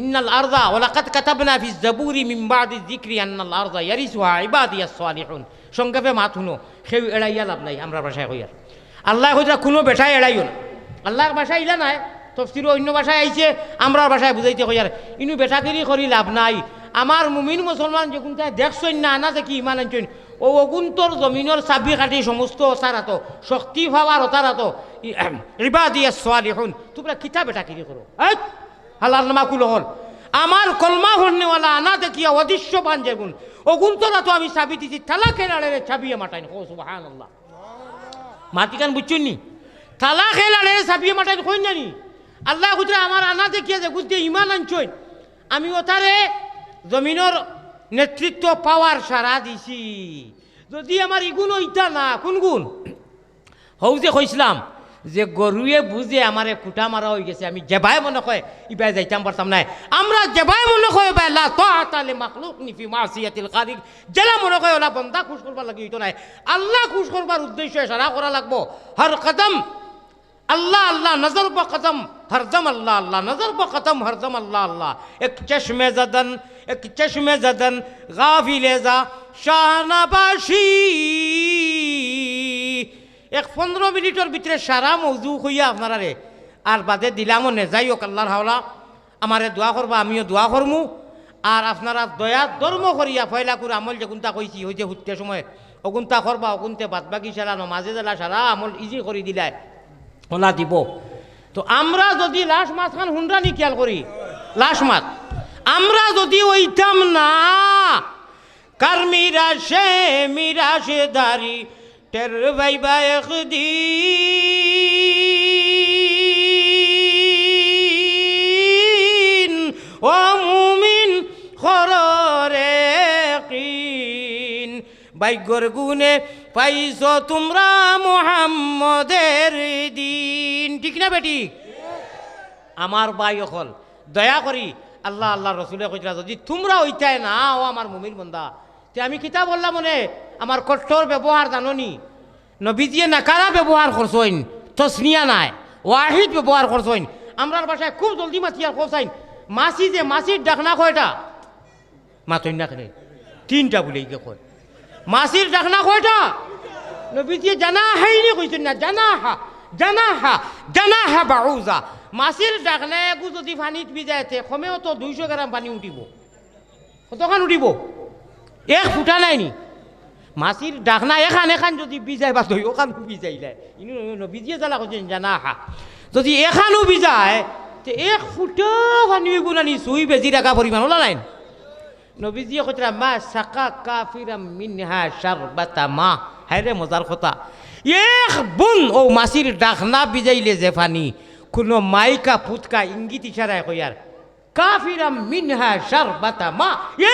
ইন্নাল আরদা ওয়া লাকাদ কাতাবনা ফিজ জাবুরি মিন বাদি যিকরি আন্নাল আরদা ইয়ারিসুহা ইবাদিয়াস সালিহুন সংক্ষেপে মাত শুনো সেও এড়াইয়া লাভ নাই আমরা ভাষায় কইয়ার আল্লাহ কইরা কোনো বেটায় এড়াইও না আল্লাহর ভাষা ইলা নাই তফসিরও অন্য ভাষায় আইছে আমরা ভাষায় বুঝাইতে কইয়ার ইনু বেটাগিরি করি লাভ নাই আমার মুমিন মুসলমান যখন তাই দেখছই না আনা দেখি ইমান আনছই ও অগুন্তর জমিনের চাবি কাটি সমস্ত সারাত শক্তি পাওয়ার অতারাত ইবাদিয়াস সালিহুন তোমরা কিতা বেটাগিরি করো এই হালার নামা কুল হল আমার কলমা হন্নেওয়ালা আনা দেখিয়া অদৃশ্য পান যেগুন অগুন্তরা তো আমি চাবি দিছি তালা খেলাড়ে চাবিয়ে মাটাইন হো সুবহানাল্লাহ মাতিকান বুঝছেন নি তালা খেলাড়ে চাবিয়ে মাটাইন কই জানি আল্লাহ কুতরা আমার আনা দেখিয়া যে গুজ দিয়ে ইমান আনছই আমি ওতারে জমিনের নেতৃত্ব পাওয়ার সারা দিছি যদি আমার ইগুণ ওইটা না কোন গুণ হৌ যে কইসলাম যে গরুয়ে বুঝে আমারে কুটা মারা হয়ে গেছে আমি যেভাবে মনে হয় ইবাই যাইতাম পারতাম নাই আমরা যেভাবে মনে হয় এবার লা তাআতা লি মাখলুকিন ফি মাসিয়াতিল খালিক জেলা মনে হয় ওলা বন্দা খুশ করবার লাগি হইতো নাই আল্লাহ খুশ করবার উদ্দেশ্যে সারা করা লাগবো হর কদম अल्लाह अल्लाह नजर ब कदम हरदम अल्लाह अल्लाह नजर ब कदम हरदम अल्लाह अल्लाह एक चश्मे जदन गाफिले जा शाहनाबाशी एक 15 मिनिटर ভিতরে সারা মওজু হইয়া আপনারা রে আর বাদে দিলামও নে যাই হোক আল্লাহর হাওলা আমারে দোয়া করবা আমিও দোয়া করমু আর আপনারা দয়া ধর্ম করিয়া ফয়লা করে আমল যে কোনটা কইছি হই যে হুত্তে সময় অগুনটা করবা অগুনতে বাদবাকি সারা নমাজে জেলা সারা আমল ইজি করে দিলাই ওলা দিব তো আমরা যদি লাশ মাছ খান হুন্ডানি খেয়াল করি লাশ মাছ আমরা যদি ওইটাম না কার মিরাশে দারি টের ভাইবা একদিন ও মুমিন খররে কিন ভাগ্যর গুণে পাইছ তোমরা মুহাম্মদের দিন ঠিক না বেটি আমার ভাই অকল দয়া করি আল্লাহ আল্লাহ রসুলে কইরা যদি তোমরা ওইটাই না ও আমার মুমিন বন্দা তে আমি কিতা বললাম মনে আমার কঠোর ব্যবহার জাননি নবীজিয়ে নাকারা ব্যবহার করছইন তসনিয়া নাই ওয়াহিদ ব্যবহার করছইন আমরার বাসায় খুব জলদি মাতিয়ার কোসাইন মাছি যে মাছির ডাকনা কয়টা মাতইন না কেনে তিনটা বলে গিয়ে কয় মাছির ডাকনা কয়টা নবীজিয়ে জানা হাইনি কইছেন না জানাহা বাউজা মাছির ডাকনা একু যদি পানিত ভিজাইতে কমেও তো 200 গ্রাম পানি উঠিব কতখান উঠিব এক ফুটা নাইনি মাছির ডাকনা এখান যদি ভিজাই বা দই ওখান ভিজাইলে ইনু নবীজিয়ে জ্বালা কইছেন জানাহা যদি এখানো ভিজায় তে এক ফুটা পানি গুনানি সুই বেজি টাকা পরিমাণ ওলা লাইন নবীজিয়ে কইরা মা সাকা কাফিরাম মিনহা শারবাতা মা হায়রে মজার কথা এক বুন ও মাছির ডাকনা ভিজাইলে যে পানি কোনো মাইকা পুতকা ইঙ্গিত ইশারায় কইয়ার কাফিরাম মিনহা শারবাতা মা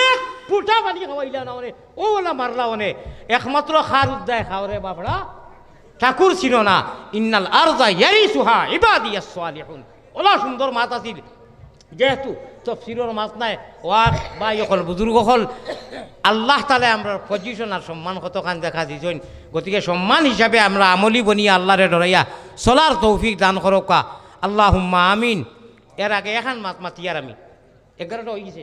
এক ফুটা পানি খাওয়াইলা না ওরে ও ওলা মারলা ওনে একমাত্র খার উদ্দায় খাওরে বাপড়া ঠাকুর ছিল না ইন্নাল আরজা ইয়ারিসুহা ইবাদিয়াস সালিহুন ওলা সুন্দর মাত আছিল যেহেতু তফসিরের মাত নাই ওয়াক বা ইকল বুজুর্গ হল আল্লাহ তাআলা আমরা পজিশন আর সম্মান কতখান দেখা দিছেন গতিকে সম্মান হিসাবে আমরা আমলি বনিয়া আল্লাহরে ডরাইয়া চলার তৌফিক দান করকা আল্লাহুম্মা আমিন এর আগে এখন মাত মাতিয়ার আমি 11টা হয়ে গেছে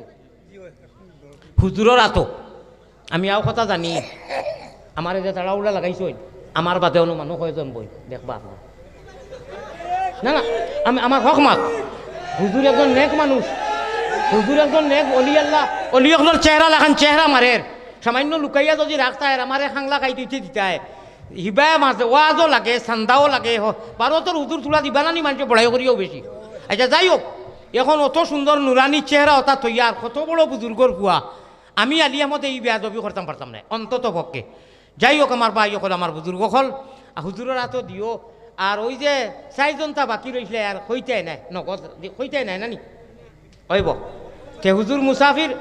হুজুরের আতো আমি আও কথা জানি আমার যে তাড়াউলা লাগাইছেন আমার বাদে অনুমান কয়জন বই দেখবা আপনার না না আমি আমার হক মাত হুজুর একজন নেক মানুষ হুজুর একজন নেক অলি আল্লাহ অলি আল্লাহর চেহারা লাগান চেহারা মারের সামান্য লুকাইয়া যদি রাখতায় আমারে খাংলা খাইতে উঠে দিতায় হিবায় মাঝে ওয়াজও লাগে চান্দাও লাগে ভারতের হুজুর তুলা দিবা নানি মানুষ বড়াই করিও বেশি আচ্ছা যাই হোক এখন অত সুন্দর নুরানির চেহারা অর্থাৎ তৈয়ার কত বড় বুজুর্গর কুয়া আমি আলিয়ামতে এই বেয়াদবি করতাম পারতাম না অন্তত পক্ষে যাই হোক আমার ভাই হল আমার বুজুর্গ হল হুজুরের হাতও দিও আর ওই যে 4জনটা বাকি রইলে আর হইতাই নাই নগদ হইতাই নাই নানি হইব তে হুজুর মুসাফির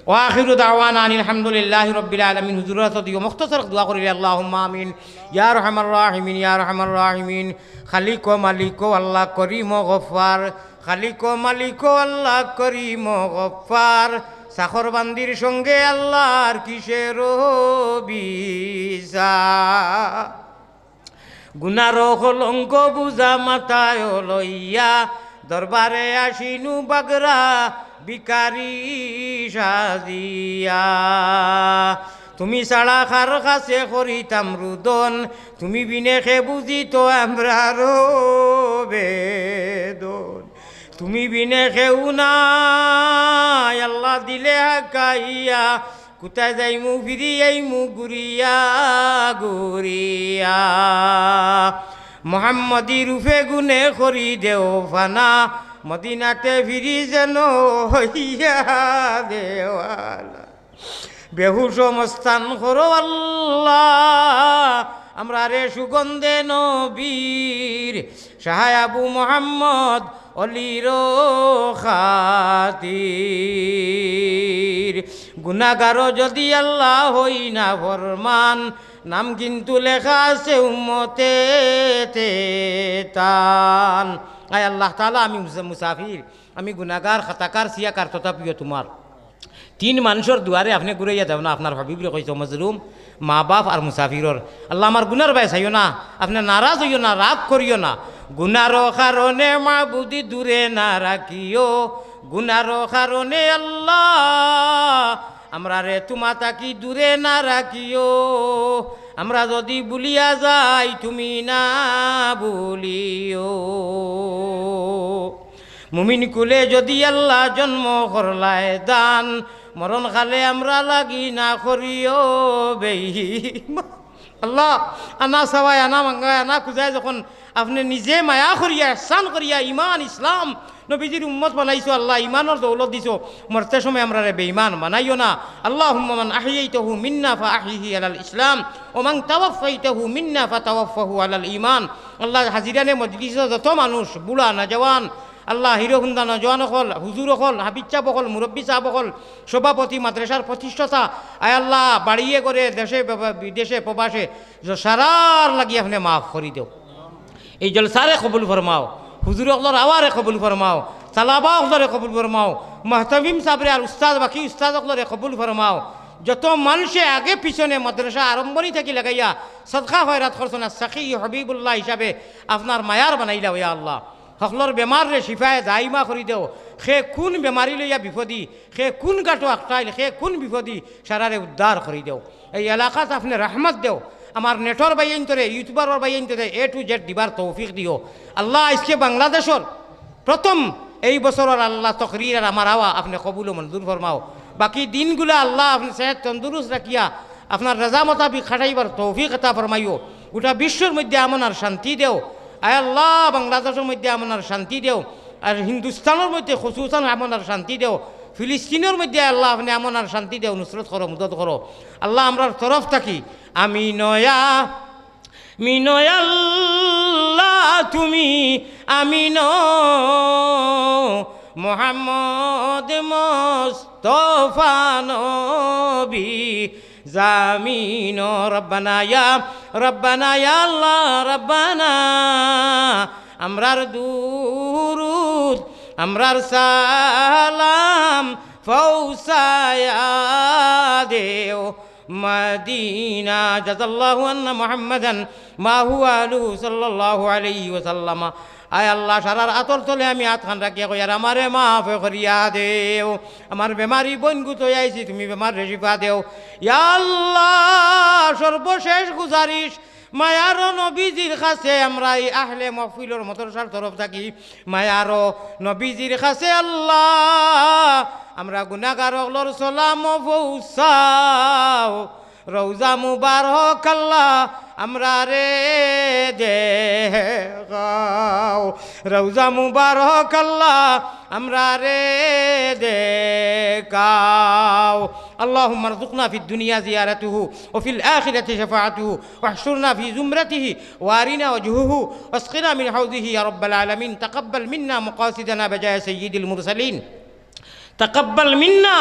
ওয়াখিরু দাওয়ানা আলহামদুলিল্লাহি রাব্বিল আলামিন হুজুরের হাতও দিও মুখতাসার দোয়া করিলে আল্লাহুম্মা আমিন ইয়া রহমার রাহিমিন ইয়া রহমার রাহিমিন খালিক ও মালিক ও আল্লাহ করিম ও গফফার খালিক ও মালিক ও আল্লাহ করিম ও গফফার সাখর বান্দির সঙ্গে আল্লাহর কিসের বিসা গুনার কলঙ্ক বুঝা মাথায় লইয়া দরবারে আসিনু বাগরা বিকারি সাজিয়া তুমি ছাড়া খার কাছে করিতাম রুদন তুমি বিনে খে বুঝি তো আমরা বেদন তুমি বিনে খেউ নাই আল্লাহ দিলে হাকাইয়া কোথায় যাইমু ফিরি আইমু গুরিয়া গুরিয়া মোহাম্মদী রূপে গুনে করি দেও ফানা মদিনাতে ফিরি যেন হইয়া দেওয়ালা বেহুশ মস্তান করো আল্লাহ আমরা রে সুগন্ধে নবীর সাহায় আবু মোহাম্মদ অলির খাতির গুনাহগারও যদি আল্লাহ হই না ফরমান, নাম কিন্তু লেখা আছে উম্মতে তান। আয় আল্লাহ তাআলা, আমি মুসাফির, আমি গুনাহগার, খাতাকার, সিয়াকার, তথাপিও তোমার তিন মানুষের দুয়ারে আপনি ঘুরাইয়া যাও না। আপনার হাবিবরে কইছ মজলুম, মা বাপ আর মুসাফিরর। আল্লাহ আমার গুনার বাই চাইও না, আপনি নারাজ হইও না, রাগ করিও না। গুনার কারণে মাবুদি দূরে না রাখিও, গুনার কারণে আল্লাহ আমরা রে তোমা তাকি দূরে না রাখিও। আমরা যদি ভুলিয়া যাই তুমি না ভুলিও। মুমিন কুলে যদি আল্লাহ জন্ম করলায় দান, মরণ খালে আমরা লাগি না করিও বেহি। আল্লাহ আনা সবাই আনা মাঙ্গায় আনা খুঁজায় যখন আপনি নিজে মায়া করিয়া এহসান করিয়া ইমান ইসলাম নবীজির উম্মত বানাইছো, আল্লাহ ইমানের দৌলত দিছো, মরতে সময় আমরা রে বেঈমান বানাইও না। আল্লাহুম্মা মান আহইয়াইতাহু মিন্না ফাআহইহি আলাল ইসলাম ওয়া মান তাওয়াফাইতাহু মিন্না ফাতাওয়াফাহু আলাল ঈমান। আল্লাহ হাজিরানে মজলিসে যত মানুষ, বুড়া না জওয়ান, আল্লাহ হিরো হুন্দা নজওয়ান হল, হুজুর হল, হাবিজ সাহেব হল, মুরব্বী সাহেব হল, সভাপতি, মাদ্রাসার প্রতিষ্ঠাতা, আয় আল্লাহ বাড়িয়ে করে দেশে বিদেশে প্রবাসে সারার লাগি আপনি মাফ করি দেও। এই জলসারে কবুল ফরমাও, হুজুর অকলর আওয়ারে কবুল ফরমাও, সালাবা অকলরে কবুল ফরমাও, মাহতামিম সাবরে আর উস্তাদ বাকি উস্তাদ অকলরে কবুল ফরমাও। যত মানুষে আগে পিছনে মাদ্রাসা আরম্ভনি থেকে লাগাইয়া সদকা খয়রাত করছেন, সাকি হবিবুল্লাহ হিসাবে আপনার মায়ার বানাইলা ইয়া আল্লাহ। সকলের বেমার রে শিফায় দাইমা করি দেও। সে কোন বেমারি লইয়া বিপদী, সে কোন গাটো আঁকটাইল, সে কোন বিপদী সারারে উদ্ধার করি দেও। এই এলাকাত আপনি রহমত দেও। আমার নেটর বাইন্তরে, ইউটিউবারর বাইন্তরে A to Z দিবার তৌফিক দিও আল্লাহ। আজকে বাংলাদেশের প্রথম এই বছরের আল্লাহ তকরির আর আমার আওয়া আপনি কবুল মঞ্জুর ফরমাও। বাকি দিনগুলা আল্লাহ আপনি সেহত তন্দুরুস্ত রাখিয়া আপনার রাজা মোতাবিক খাটাইবার তৌফিক আতা ফরমাইও। গোটা বিশ্বের মধ্যে আমন আর শান্তি দেও। আয় আল্লাহ বাংলাদেশের মধ্যে আমন আর শান্তি দেও, আর হিন্দুস্তানের মধ্যে খুসুসান আমন আর শান্তি দেও। ফিলিস্তিনের মধ্যে আল্লাহ আপনি আমন আর শান্তি দেও, নুসরত করো, মদত করো আল্লাহ। আমরার তরফ থাকি আমি নয়া মিনয়াল্লাহ তুমি আমি ন মোহাম্মদ মুস্তাফা নবী জামিন রব্বানা ইয়া আল্লাহ রব্বানা। আমরার দুরুদ আমরার সালাম ফৌসায়া দেও মদিনা। জাযাল্লাহু আন্না মুহাম্মাদান মা হুয়া আলুহু সাল্লাল্লাহু আলাইহি ওয়াসাল্লাম। আয় আল্লাহ সারার আতর তলে আমি হাত খান রাখিয়া কই আর আমারে মাফ করিয়া দেও। আমার বেমারি বনগুত আইছি, তুমি বেমার রেশিফা দেও ইয়া আল্লাহ। সর্বশেষ গুজারিশ মায়ার নবীজির কাছে আমরা এই আহলে মহফিলর মদরসার তরফ থাকি মায়ার নবীজির কাছে আল্লাহ আমরা গুনাহগার হলর সালাম পৌঁছাও। রওজা মুবারক আল্লাহ আমরা রে দেখাও, রওজা মুবারক আল্লাহ আমরা রে দেখাও। اللهم ارزقنا في الدنيا زيارته وفي الآخرة شفاعته واحشرنا في زمرته وارنا وجهه واسقنا من حوضه يا رب العالمين. تقبل منا مقاصدنا بجاه سيد المرسلين، تقبل منا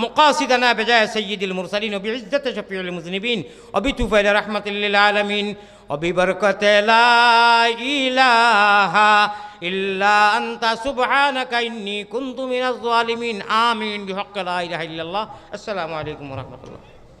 مقاصدنا بجاه سيد المرسلين وبعزة شفيع المذنبين وبتوفيق رحمة للعالمين وببركة لا إله إلا أنت سبحانك إني كنت من الظالمين. آمين بحق لا إله إلا الله. السلام عليكم ورحمة الله.